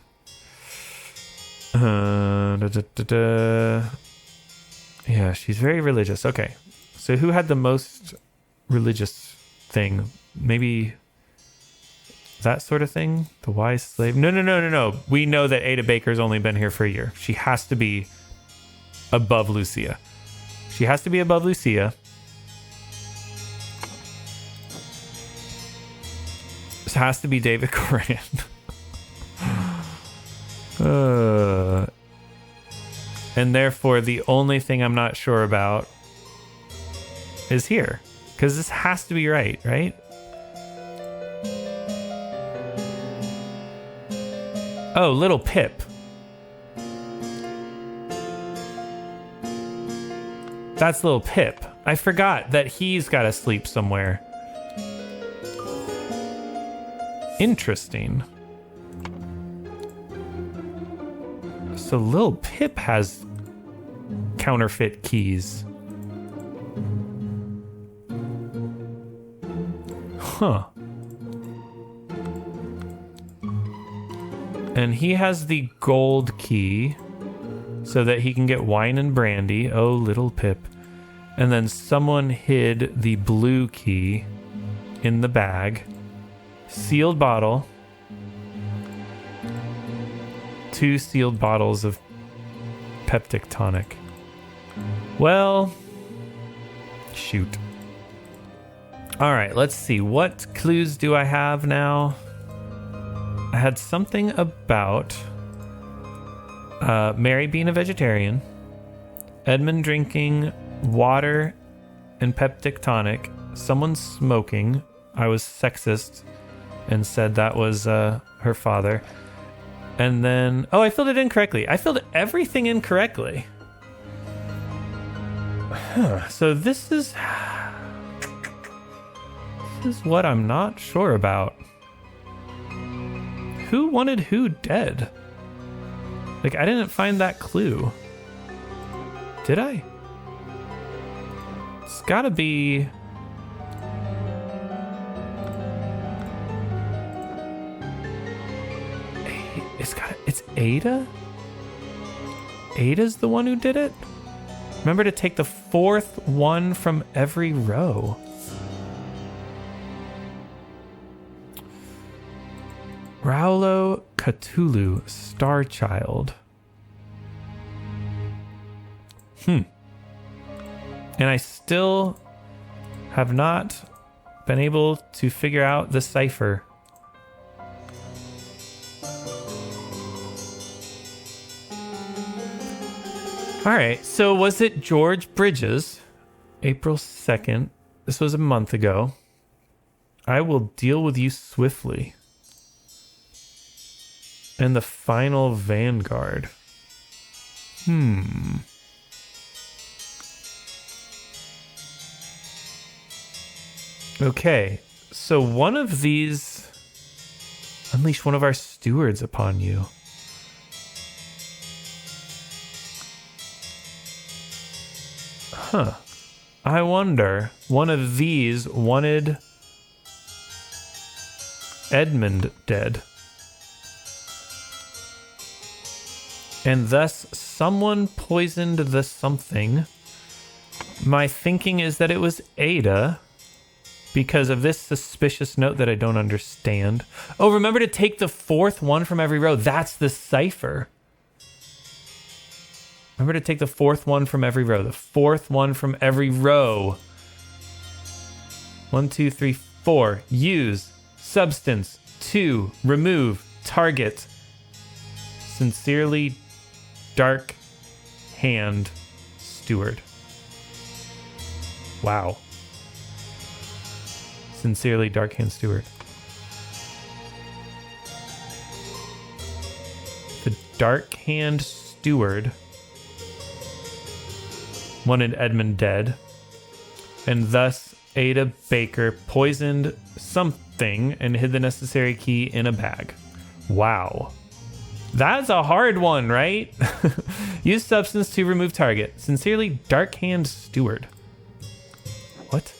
Yeah, she's very religious. Okay. So who had the most religious thing? Maybe that sort of thing? The wise slave? No. We know that Ada Baker's only been here for a year. She has to be above Lucia. She has to be above Lucia. This has to be David Coran. And therefore, the only thing I'm not sure about is here. Because this has to be right? Oh, Little Pip. That's Little Pip. I forgot that he's got to sleep somewhere. Interesting. So Lil Pip has counterfeit keys. Huh. And he has the gold key so that he can get wine and brandy. Oh, Little Pip. And then someone hid the blue key in the bag. Sealed bottle. 2 sealed bottles of peptic tonic. Well, shoot. All right, let's see. What clues do I have now? I had something about Mary being a vegetarian, Edmund drinking water and peptic tonic, someone smoking. I was sexist and said that was her father. And then, oh, I filled it incorrectly. I filled everything incorrectly. So this is what I'm not sure about. Who wanted who dead? Like, I didn't find that clue. Did I? It's gotta be... It's Ada? Ada's the one who did it? Remember to take the 4th one from every row. Raulo Cthulhu, Star Child. And I still have not been able to figure out the cipher. All right, so was it George Bridges? April 2nd. This was a month ago. I will deal with you swiftly. And the final Vanguard. Okay, so one of these... Unleash one of our stewards upon you. Huh. I wonder, one of these wanted Edmund dead. And thus, someone poisoned the something. My thinking is that it was Ada, because of this suspicious note that I don't understand. Oh, remember to take the 4th one from every row. That's the cipher. Remember to take the 4th one from every row. The 4th one from every row. 1, 2, 3, 4. Use. Substance. 2. Remove. Target. Sincerely, Dark Hand Steward. Wow. Sincerely, Dark Hand Steward. The Dark Hand Steward wanted Edmund dead, and thus Ada Baker poisoned something and hid the necessary key in a bag. Wow. That's a hard one, right? Use substance to remove target. Sincerely, Dark Hand Steward. What?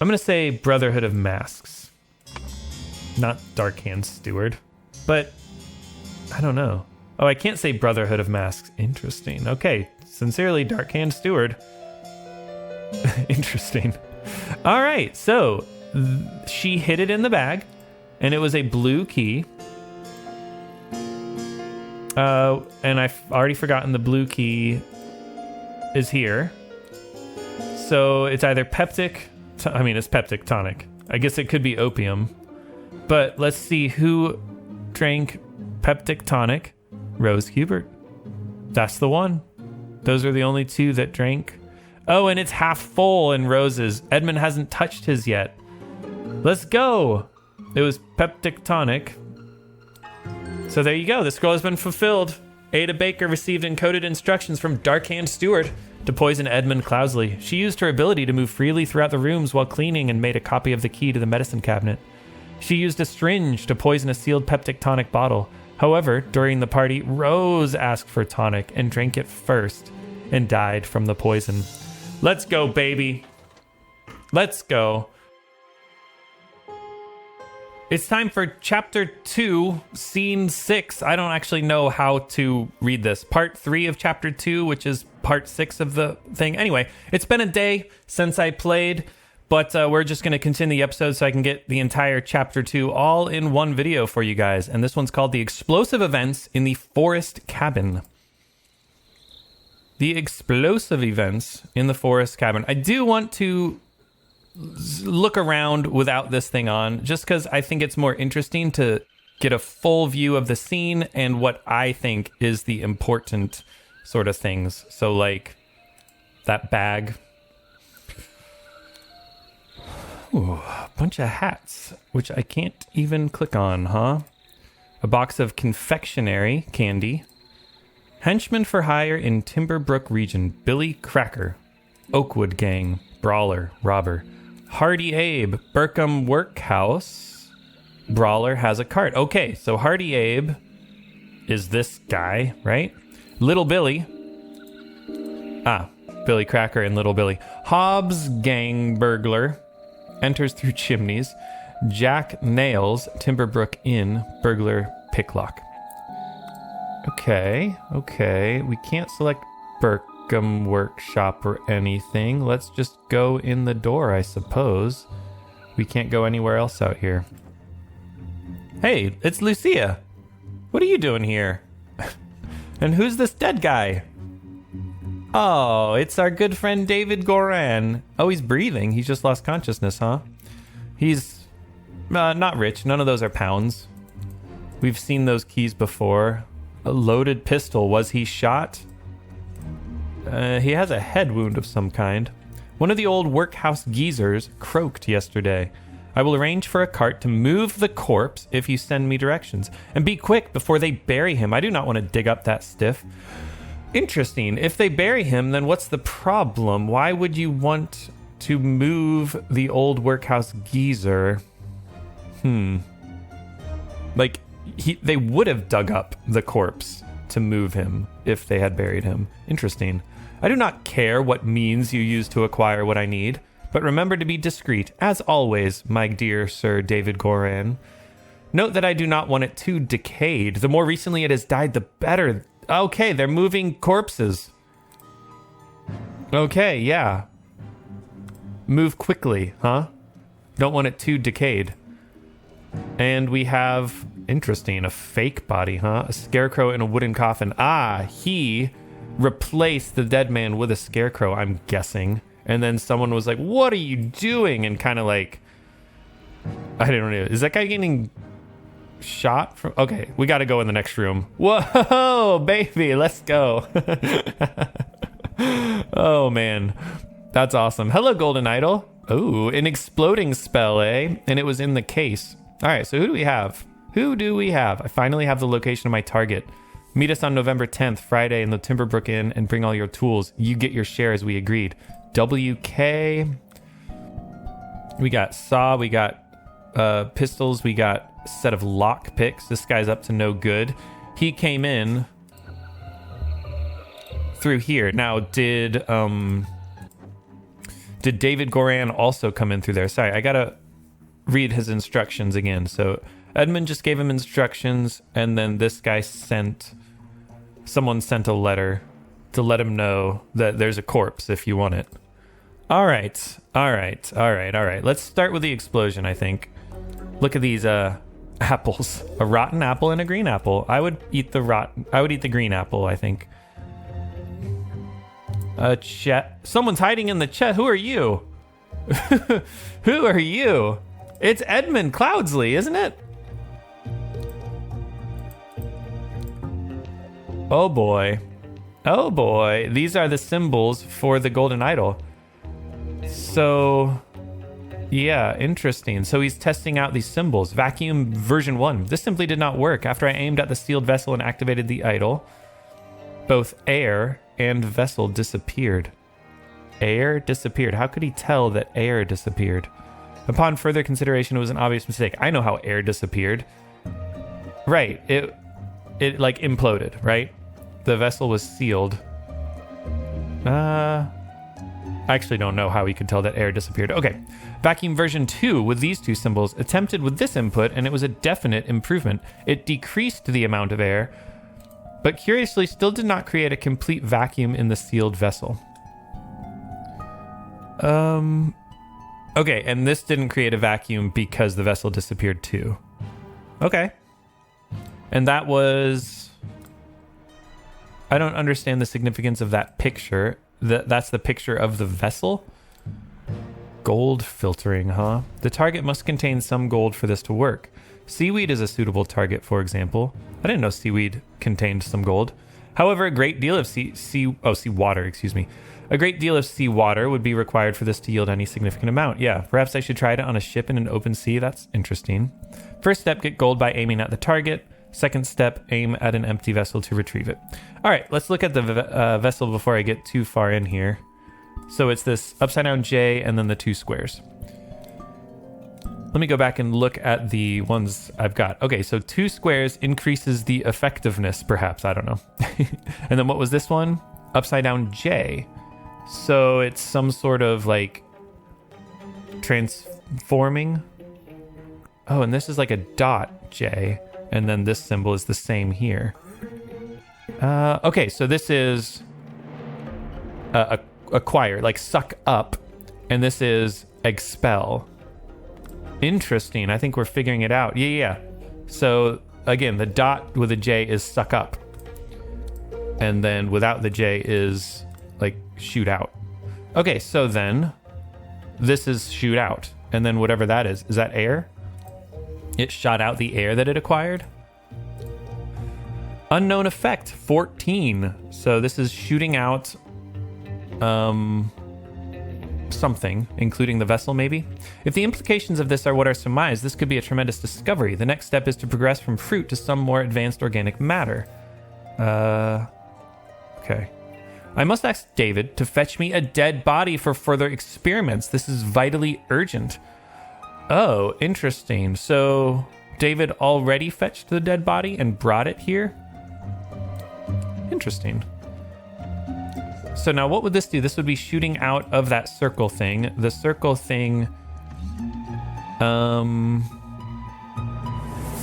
I'm going to say Brotherhood of Masks. Not Dark Hand Steward. But, I don't know. Oh, I can't say Brotherhood of Masks. Interesting. Okay. Sincerely, Dark Hand Steward. Interesting. All right. So, she hid it in the bag, and it was a blue key. And I've already forgotten the blue key is here. So it's either peptic. It's peptic tonic. I guess it could be opium. But let's see who drank peptic tonic. Rose Hubert. That's the one. Those are the only two that drank. Oh, and it's half full in Rose's. Edmund hasn't touched his yet. Let's go. It was peptic tonic. So there you go. The scroll has been fulfilled. Ada Baker received encoded instructions from Dark Hand Steward to poison Edmund Clousley. She used her ability to move freely throughout the rooms while cleaning and made a copy of the key to the medicine cabinet. She used a syringe to poison a sealed peptic tonic bottle. However, during the party, Rose asked for tonic and drank it first and died from the poison. Let's go, baby. Let's go. It's time for Chapter 2, Scene 6. I don't actually know how to read this. Part 3 of Chapter 2, which is Part 6 of the thing. Anyway, it's been a day since I played, but we're just going to continue the episode so I can get the entire Chapter 2 all in one video for you guys. And this one's called The Explosive Events in the Forest Cabin. The Explosive Events in the Forest Cabin. I do want to look around without this thing on, just because I think it's more interesting to get a full view of the scene and what I think is the important sort of things. So like that bag. Ooh, a bunch of hats, which I can't even click on, huh? A box of confectionery candy. Henchman for hire in Timberbrook region. Billy Cracker. Oakwood Gang. Brawler. Robber. Hardy Abe, Burkham Workhouse. Brawler has a cart. Okay, so Hardy Abe is this guy, right? Little Billy. Billy Cracker and Little Billy. Hobbs Gang Burglar enters through chimneys. Jack Nails, Timberbrook Inn, Burglar Picklock. Okay. We can't select Burkham Workshop or anything. Let's just go in the door, I suppose. We can't go anywhere else out here. Hey, it's Lucia. What are you doing here? And who's this dead guy? Oh, it's our good friend David Goran. Oh, he's breathing. He's just lost consciousness, huh? He's not rich. None of those are pounds. We've seen those keys before. A loaded pistol. Was he shot? He has a head wound of some kind. One of the old workhouse geezers croaked yesterday. I will arrange for a cart to move the corpse if you send me directions. And be quick before they bury him. I do not want to dig up that stiff. Interesting. If they bury him, then what's the problem? Why would you want to move the old workhouse geezer? Like, they would have dug up the corpse to move him if they had buried him. Interesting. I do not care what means you use to acquire what I need, but remember to be discreet, as always, my dear Sir David Goran. Note that I do not want it too decayed. The more recently it has died, the better. Okay, they're moving corpses. Okay, yeah. Move quickly, huh? Don't want it too decayed. And we have, interesting, a fake body, huh? A scarecrow in a wooden coffin. He replaced the dead man with a scarecrow, I'm guessing. And then someone was like, what are you doing? And kind of like, I don't know. Is that guy getting shot from? Okay, we got to go in the next room. Whoa, baby, let's go. Oh, man. That's awesome. Hello, Golden Idol. Ooh, an exploding spell, eh? And it was in the case. All right, so who do we have? I finally have the location of my target. Meet us on November 10th, Friday, in the Timberbrook Inn and bring all your tools. You get your share as we agreed. WK. We got saw. We got pistols. We got a set of lock picks. This guy's up to no good. He came in through here. Now, did David Goran also come in through there? Sorry, I gotta read his instructions again. So Edmund just gave him instructions, and then this guy someone sent a letter to let him know that there's a corpse if you want it. All right. Let's start with the explosion, I think. Look at these apples. A rotten apple and a green apple. I would eat the green apple, I think. Chet. Someone's hiding in the chet. Who are you? Who are you? It's Edmund Cloudsley, isn't it? Oh boy. These are the symbols for the golden idol. So, yeah, interesting. So he's testing out these symbols. Vacuum version 1. This simply did not work. After I aimed at the sealed vessel and activated the idol, both air and vessel disappeared. Air disappeared. How could he tell that air disappeared? Upon further consideration, it was an obvious mistake. I know how air disappeared. Right. It like imploded, right? The vessel was sealed. I actually don't know how he could tell that air disappeared. Okay. Vacuum version 2 with these two symbols attempted with this input, and it was a definite improvement. It decreased the amount of air, but curiously still did not create a complete vacuum in the sealed vessel. Okay, and this didn't create a vacuum because the vessel disappeared too. Okay. And that was... I don't understand the significance of that picture. That's the picture of the vessel? Gold filtering, huh? The target must contain some gold for this to work. Seaweed is a suitable target, for example. I didn't know seaweed contained some gold. However, a great deal of seawater, excuse me. A great deal of seawater would be required for this to yield any significant amount. Yeah, perhaps I should try it on a ship in an open sea. That's interesting. First step, get gold by aiming at the target. Second step, aim at an empty vessel to retrieve it. All right, let's look at the vessel before I get too far in here. So it's this upside down J and then the two squares. Let me go back and look at the ones I've got. Okay, so two squares increases the effectiveness, perhaps. I don't know. And then what was this one? Upside down J. So it's some sort of like transforming. Oh, and this is like a dot J. And then this symbol is the same here. Okay, so this is acquire, like suck up. And this is expel. Interesting. I think we're figuring it out. Yeah. So again, the dot with a J is suck up. And then without the J is like shoot out. Okay, so then this is shoot out. And then whatever that is that air? It shot out the air that it acquired. Unknown effect, 14. So this is shooting out something, including the vessel maybe. If the implications of this are what are surmised, this could be a tremendous discovery. The next step is to progress from fruit to some more advanced organic matter. Okay. I must ask David to fetch me a dead body for further experiments. This is vitally urgent. Oh, interesting. So David already fetched the dead body and brought it here? Interesting. So now what would this do? This would be shooting out of that circle thing. The circle thing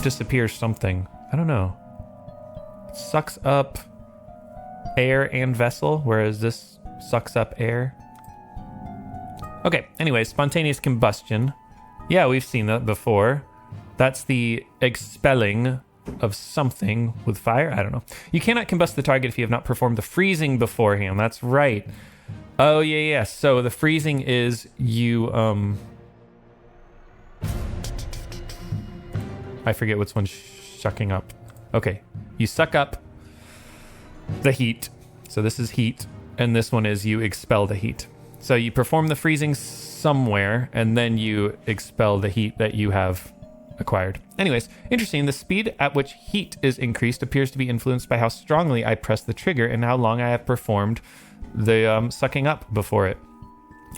disappears something. I don't know. Sucks up air and vessel, whereas this sucks up air. Okay, anyway, spontaneous combustion. Yeah, we've seen that before. That's the expelling of something with fire. I don't know. You cannot combust the target if you have not performed the freezing beforehand. That's right. Oh, yeah. So the freezing is you, I forget which one's sucking up. Okay. You suck up the heat. So this is heat. And this one is you expel the heat. So you perform the freezing somewhere, and then you expel the heat that you have acquired. Anyways, interesting. The speed at which heat is increased appears to be influenced by how strongly I press the trigger and how long I have performed the sucking up before it.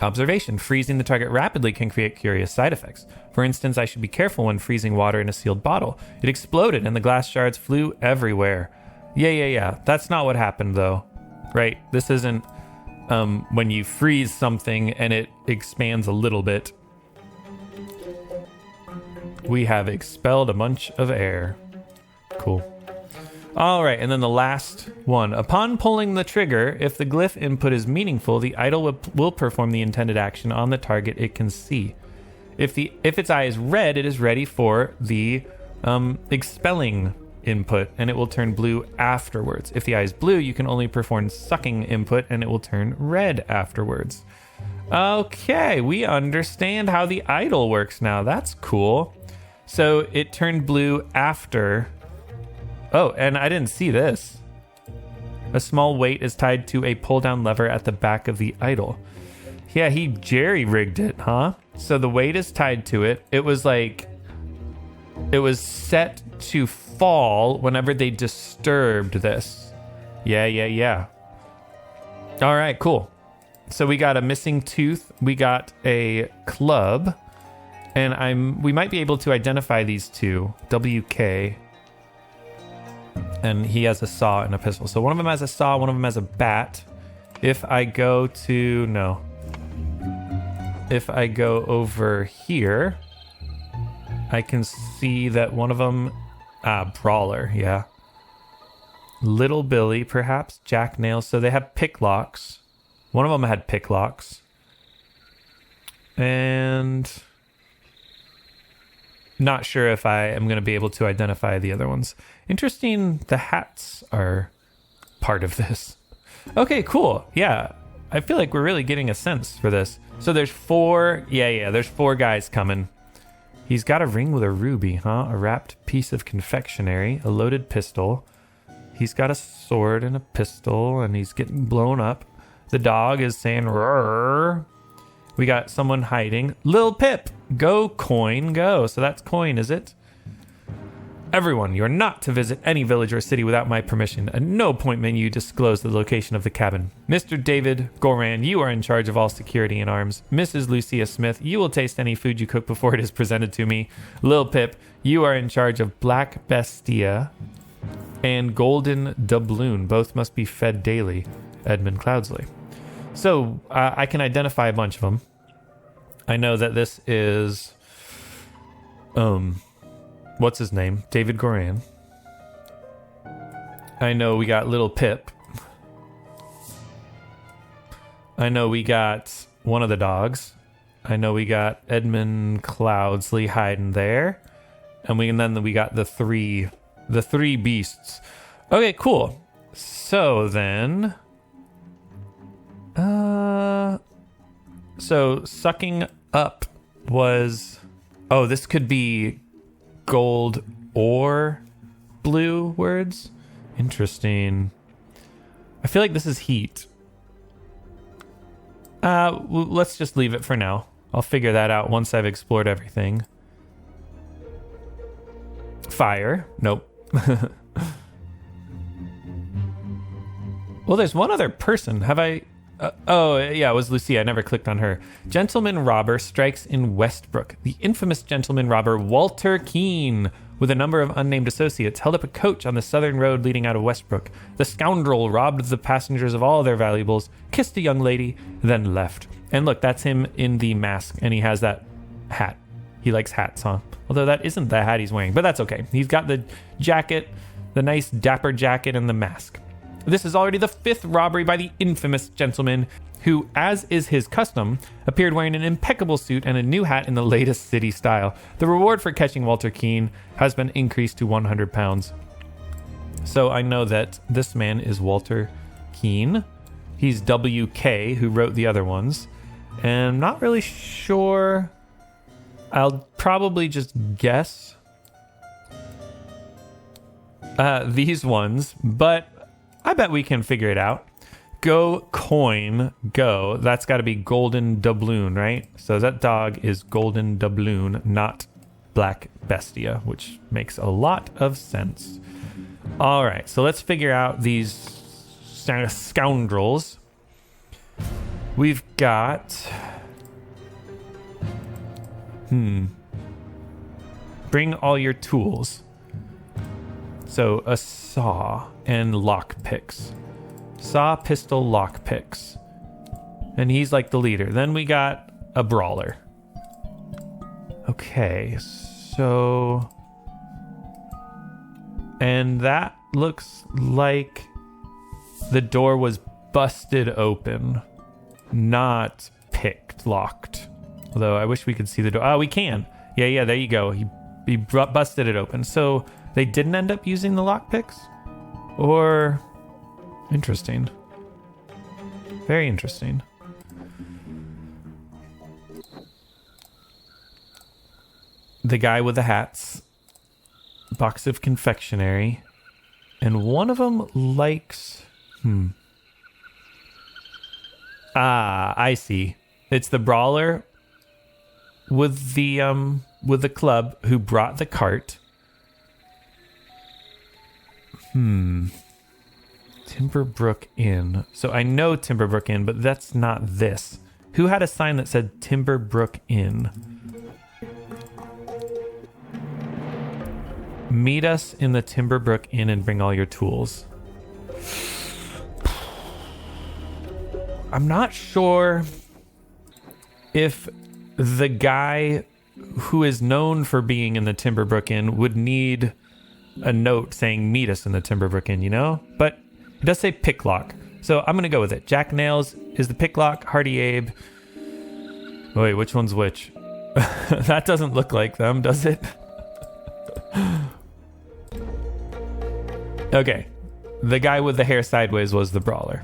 Observation. Freezing the target rapidly can create curious side effects. For instance, I should be careful when freezing water in a sealed bottle. It exploded and the glass shards flew everywhere. Yeah. That's not what happened though. Right? This isn't when you freeze something and it expands a little bit. We have expelled a bunch of air. Cool. All right, and then the last one. Upon pulling the trigger, if the glyph input is meaningful, the idol will perform the intended action on the target it can see. If its eye is red, it is ready for the expelling input, and it will turn blue afterwards. If the eye is blue, you can only perform sucking input, and it will turn red afterwards. Okay, we understand how the idol works now. That's cool. So it turned blue after... Oh, and I didn't see this. A small weight is tied to a pull-down lever at the back of the idol. Yeah, he jerry-rigged it, huh? So the weight is tied to it. It was set to fall whenever they disturbed this. Yeah. All right, cool. So we got a missing tooth. We got a club. And we might be able to identify these two. WK. And he has a saw and a pistol. So one of them has a saw, one of them has a bat. If I go over here, I can see that one of them, Brawler, yeah. Little Billy, perhaps, Jack Nails. So they have picklocks. One of them had picklocks. And not sure if I am going to be able to identify the other ones. Interesting, the hats are part of this. Okay, cool. Yeah, I feel like we're really getting a sense for this. So there's four, there's four guys coming. He's got a ring with a ruby, huh? A wrapped piece of confectionery, a loaded pistol. He's got a sword and a pistol, and he's getting blown up. The dog is saying, "Rrrr." We got someone hiding. Lil Pip, go coin, go. So that's coin, is it? Everyone, you are not to visit any village or city without my permission. At no point may you disclose the location of the cabin. Mr. David Goran, you are in charge of all security and arms. Mrs. Lucia Smith, you will taste any food you cook before it is presented to me. Lil Pip, you are in charge of Black Bestia and Golden Doubloon. Both must be fed daily. Edmund Cloudsley. So I can identify a bunch of them. I know that this is, what's his name? David Goran. I know we got Little Pip. I know we got one of the dogs. I know we got Edmund Cloudsley hiding there. And then we got the three beasts. Okay, cool. So then... So sucking up was... Oh, this could be gold or blue words? Interesting. I feel like this is heat. Let's just leave it for now. I'll figure that out once I've explored everything. Fire. Nope. Well, there's one other person. Have I... it was Lucia. I never clicked on her. Gentleman robber strikes in Westbrook. The infamous gentleman robber Walter Keene, with a number of unnamed associates, held up a coach on the southern road leading out of Westbrook. The scoundrel robbed the passengers of all their valuables, kissed a young lady, then left. And look, that's him in the mask, and he has that hat. He likes hats, huh? Although that isn't the hat he's wearing, but that's okay. He's got the jacket, the nice dapper jacket, and the mask. This is already the 5th robbery by the infamous gentleman who, as is his custom, appeared wearing an impeccable suit and a new hat in the latest city style. The reward for catching Walter Keene has been increased to 100 pounds. So I know that this man is Walter Keene. He's WK, who wrote the other ones. And I'm not really sure. I'll probably just guess these ones, but I bet we can figure it out. Go coin, go. That's got to be golden doubloon, right? So that dog is golden doubloon, not black bestia, which makes a lot of sense. All right, so let's figure out these scoundrels. We've got... Bring all your tools. So a saw and lockpicks. Saw, pistol, lockpicks. And he's like the leader. Then we got a brawler. Okay, so... And that looks like the door was busted open. Not picked, locked. Although I wish we could see the door. Oh, we can. Yeah, there you go. He busted it open. So they didn't end up using the lockpicks? Or... Interesting. Very interesting. The guy with the hats. Box of confectionery. And one of them likes... Ah, I see. It's the brawler with the club who brought the cart. Timberbrook Inn. So I know Timberbrook Inn, but that's not this. Who had a sign that said Timberbrook Inn? Meet us in the Timberbrook Inn and bring all your tools. I'm not sure if the guy who is known for being in the Timberbrook Inn would need a note saying meet us in the Timberbrook Inn, you know? But it does say picklock, so I'm going to go with it. Jack Nails is the picklock, Hardy Abe. Wait, which one's which? That doesn't look like them, does it? Okay, the guy with the hair sideways was the brawler.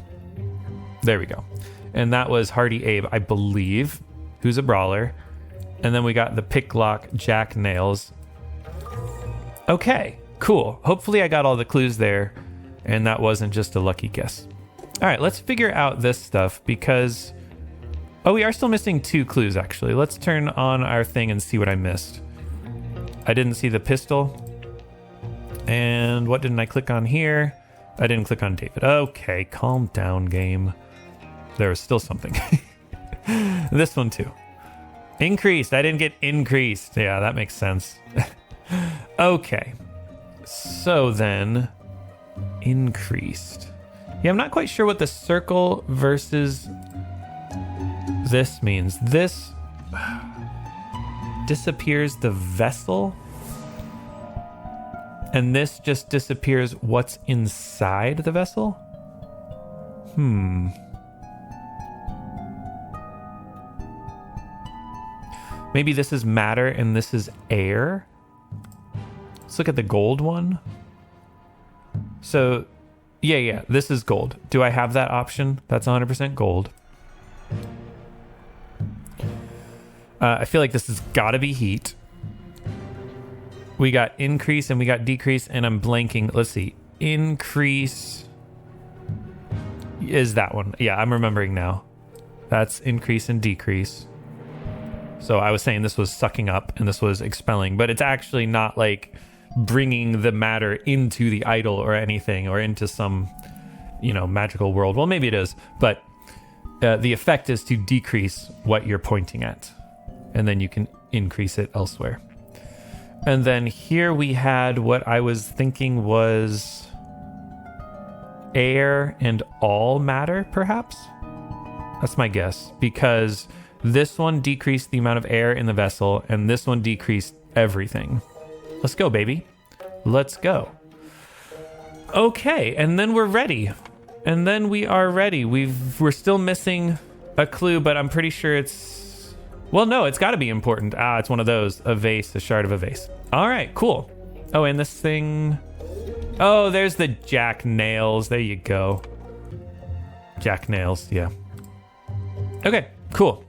There we go. And that was Hardy Abe, I believe, who's a brawler. And then we got the picklock, Jack Nails. Okay, cool. Hopefully I got all the clues there, and that wasn't just a lucky guess. All right, let's figure out this stuff because... Oh, we are still missing 2 clues, actually. Let's turn on our thing and see what I missed. I didn't see the pistol. And what didn't I click on here? I didn't click on David. Okay, calm down, game. There was still something. This one, too. Increased. I didn't get increased. Yeah, that makes sense. Okay. So then... Increased. Yeah, I'm not quite sure what the circle versus this means. This disappears the vessel, and this just disappears what's inside the vessel? Maybe this is matter and this is air? Let's look at the gold one. So, yeah, this is gold. Do I have that option? That's 100% gold. I feel like this has got to be heat. We got increase and we got decrease, and I'm blanking. Let's see. Increase is that one. Yeah, I'm remembering now. That's increase and decrease. So I was saying this was sucking up and this was expelling, but it's actually not like bringing the matter into the idol or anything, or into some, magical world. Well, maybe it is, but the effect is to decrease what you're pointing at, and then you can increase it elsewhere. And then here we had what I was thinking was air and all matter, perhaps? That's my guess, because this one decreased the amount of air in the vessel, and this one decreased everything. Let's go, baby. Let's go. Okay, and then we're ready. And then we are ready. We're still missing a clue, but I'm pretty sure it's... Well, no, it's got to be important. It's one of those. A vase, a shard of a vase. All right, cool. Oh, and this thing... Oh, there's the Jack Nails. There you go. Jack Nails, yeah. Okay, cool.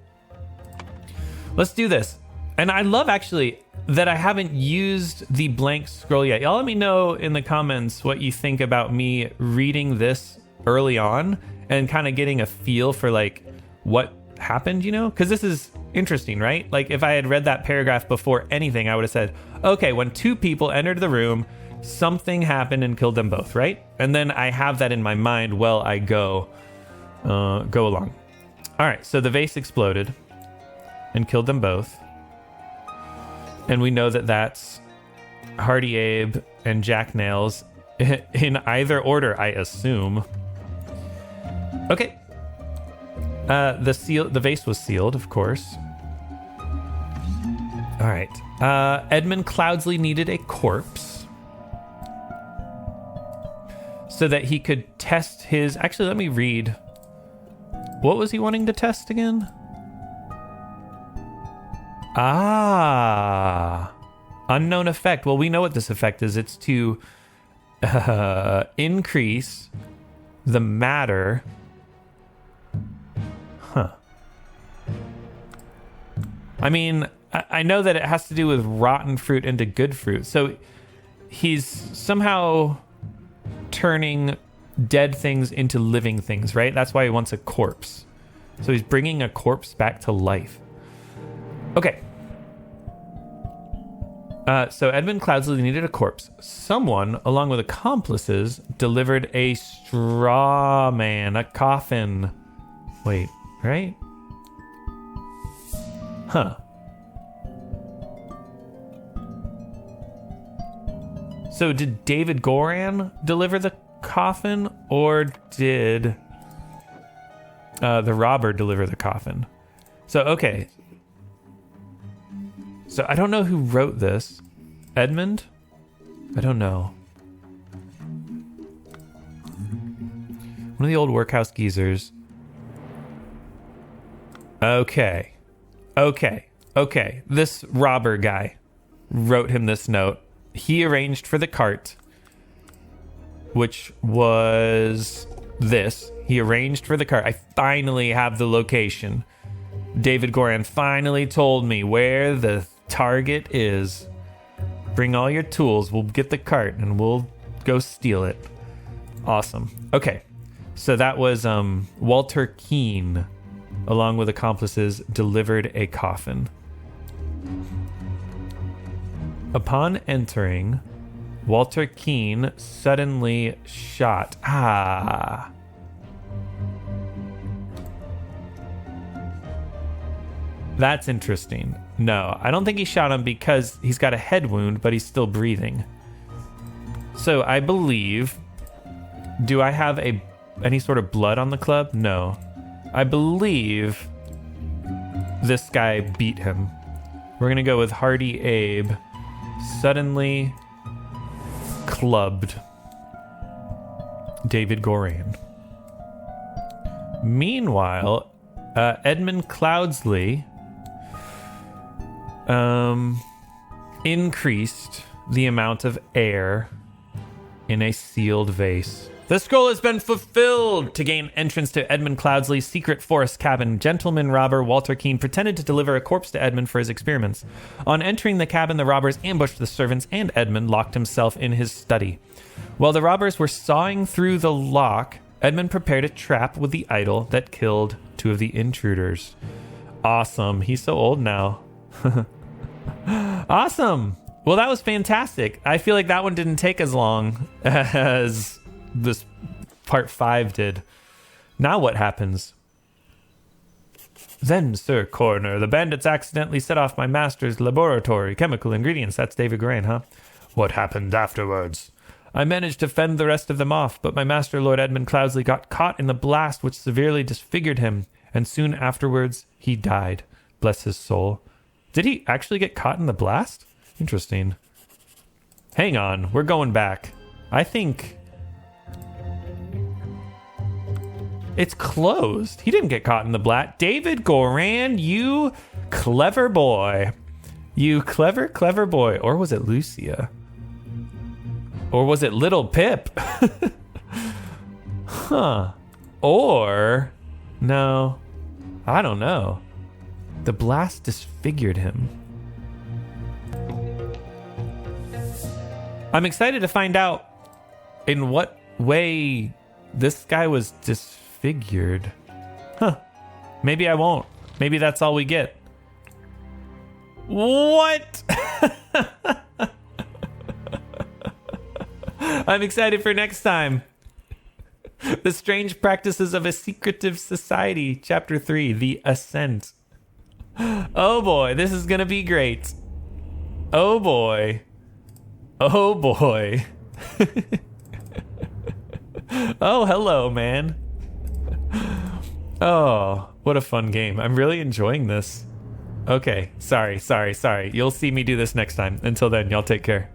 Let's do this. And I love, actually, that I haven't used the blank scroll yet. Y'all let me know in the comments what you think about me reading this early on and kind of getting a feel for, like, what happened, you know? Because this is interesting, right? Like, if I had read that paragraph before anything, I would have said, okay, when two people entered the room, something happened and killed them both, right? And then I have that in my mind while I go along. All right, so the vase exploded and killed them both. And we know that that's Hardy Abe and Jack Nails in either order, I assume. Okay. The vase was sealed, of course. All right. Edmund Cloudsley needed a corpse so that he could test his... Actually, let me read. What was he wanting to test again? Unknown effect. Well, we know what this effect is. It's to increase the matter. Huh. I mean, I know that it has to do with rotten fruit into good fruit. So he's somehow turning dead things into living things, right? That's why he wants a corpse. So he's bringing a corpse back to life. Okay. So Edmund Cloudsley needed a corpse. Someone, along with accomplices, delivered a straw man, a coffin. Wait, right? Huh. So did David Goran deliver the coffin, or did the robber deliver the coffin? So, okay. So I don't know who wrote this. Edmund? I don't know. One of the old workhouse geezers. Okay. This robber guy wrote him this note. He arranged for the cart, which was this. He arranged for the cart. I finally have the location. David Goran finally told me where the target is. Bring all your tools. We'll get the cart and we'll go steal it. Awesome. Okay. So that was Walter Keane, along with accomplices, delivered a coffin. Upon entering, Walter Keane suddenly shot. That's interesting. No, I don't think he shot him because he's got a head wound, but he's still breathing. So I believe... Do I have any sort of blood on the club? No. I believe this guy beat him. We're going to go with Hardy Abe. Suddenly clubbed David Goran. Meanwhile, Edmund Cloudsley increased the amount of air in a sealed vase. The scroll has been fulfilled! To gain entrance to Edmund Cloudsley's secret forest cabin, gentleman robber Walter Keane pretended to deliver a corpse to Edmund for his experiments. On entering the cabin, the robbers ambushed the servants, and Edmund locked himself in his study. While the robbers were sawing through the lock, Edmund prepared a trap with the idol that killed two of the intruders. Awesome. He's so old now. Awesome. Well, that was fantastic. I feel like that one didn't take as long as this part 5 did. Now what happens? Then, Sir Coroner, the bandits accidentally set off my master's laboratory chemical ingredients. That's David Goran, huh? What happened afterwards? I managed to fend the rest of them off, but my master, Lord Edmund Cloudsley, got caught in the blast which severely disfigured him, and soon afterwards he died. Bless his soul. Did he actually get caught in the blast? Interesting. Hang on, we're going back. I think it's closed. He didn't get caught in the blast. David Goran, you clever boy. You clever, clever boy. Or was it Lucia? Or was it Little Pip? Huh. Or... No. I don't know. The blast disfigured him. I'm excited to find out in what way this guy was disfigured. Huh. Maybe I won't. Maybe that's all we get. What? I'm excited for next time. The Strange Practices of a Secretive Society, Chapter 3, The Ascent. Oh boy, this is gonna be great. Oh boy. Oh boy. Oh, hello, man. Oh, what a fun game. I'm really enjoying this. Okay, sorry. You'll see me do this next time. Until then, y'all take care.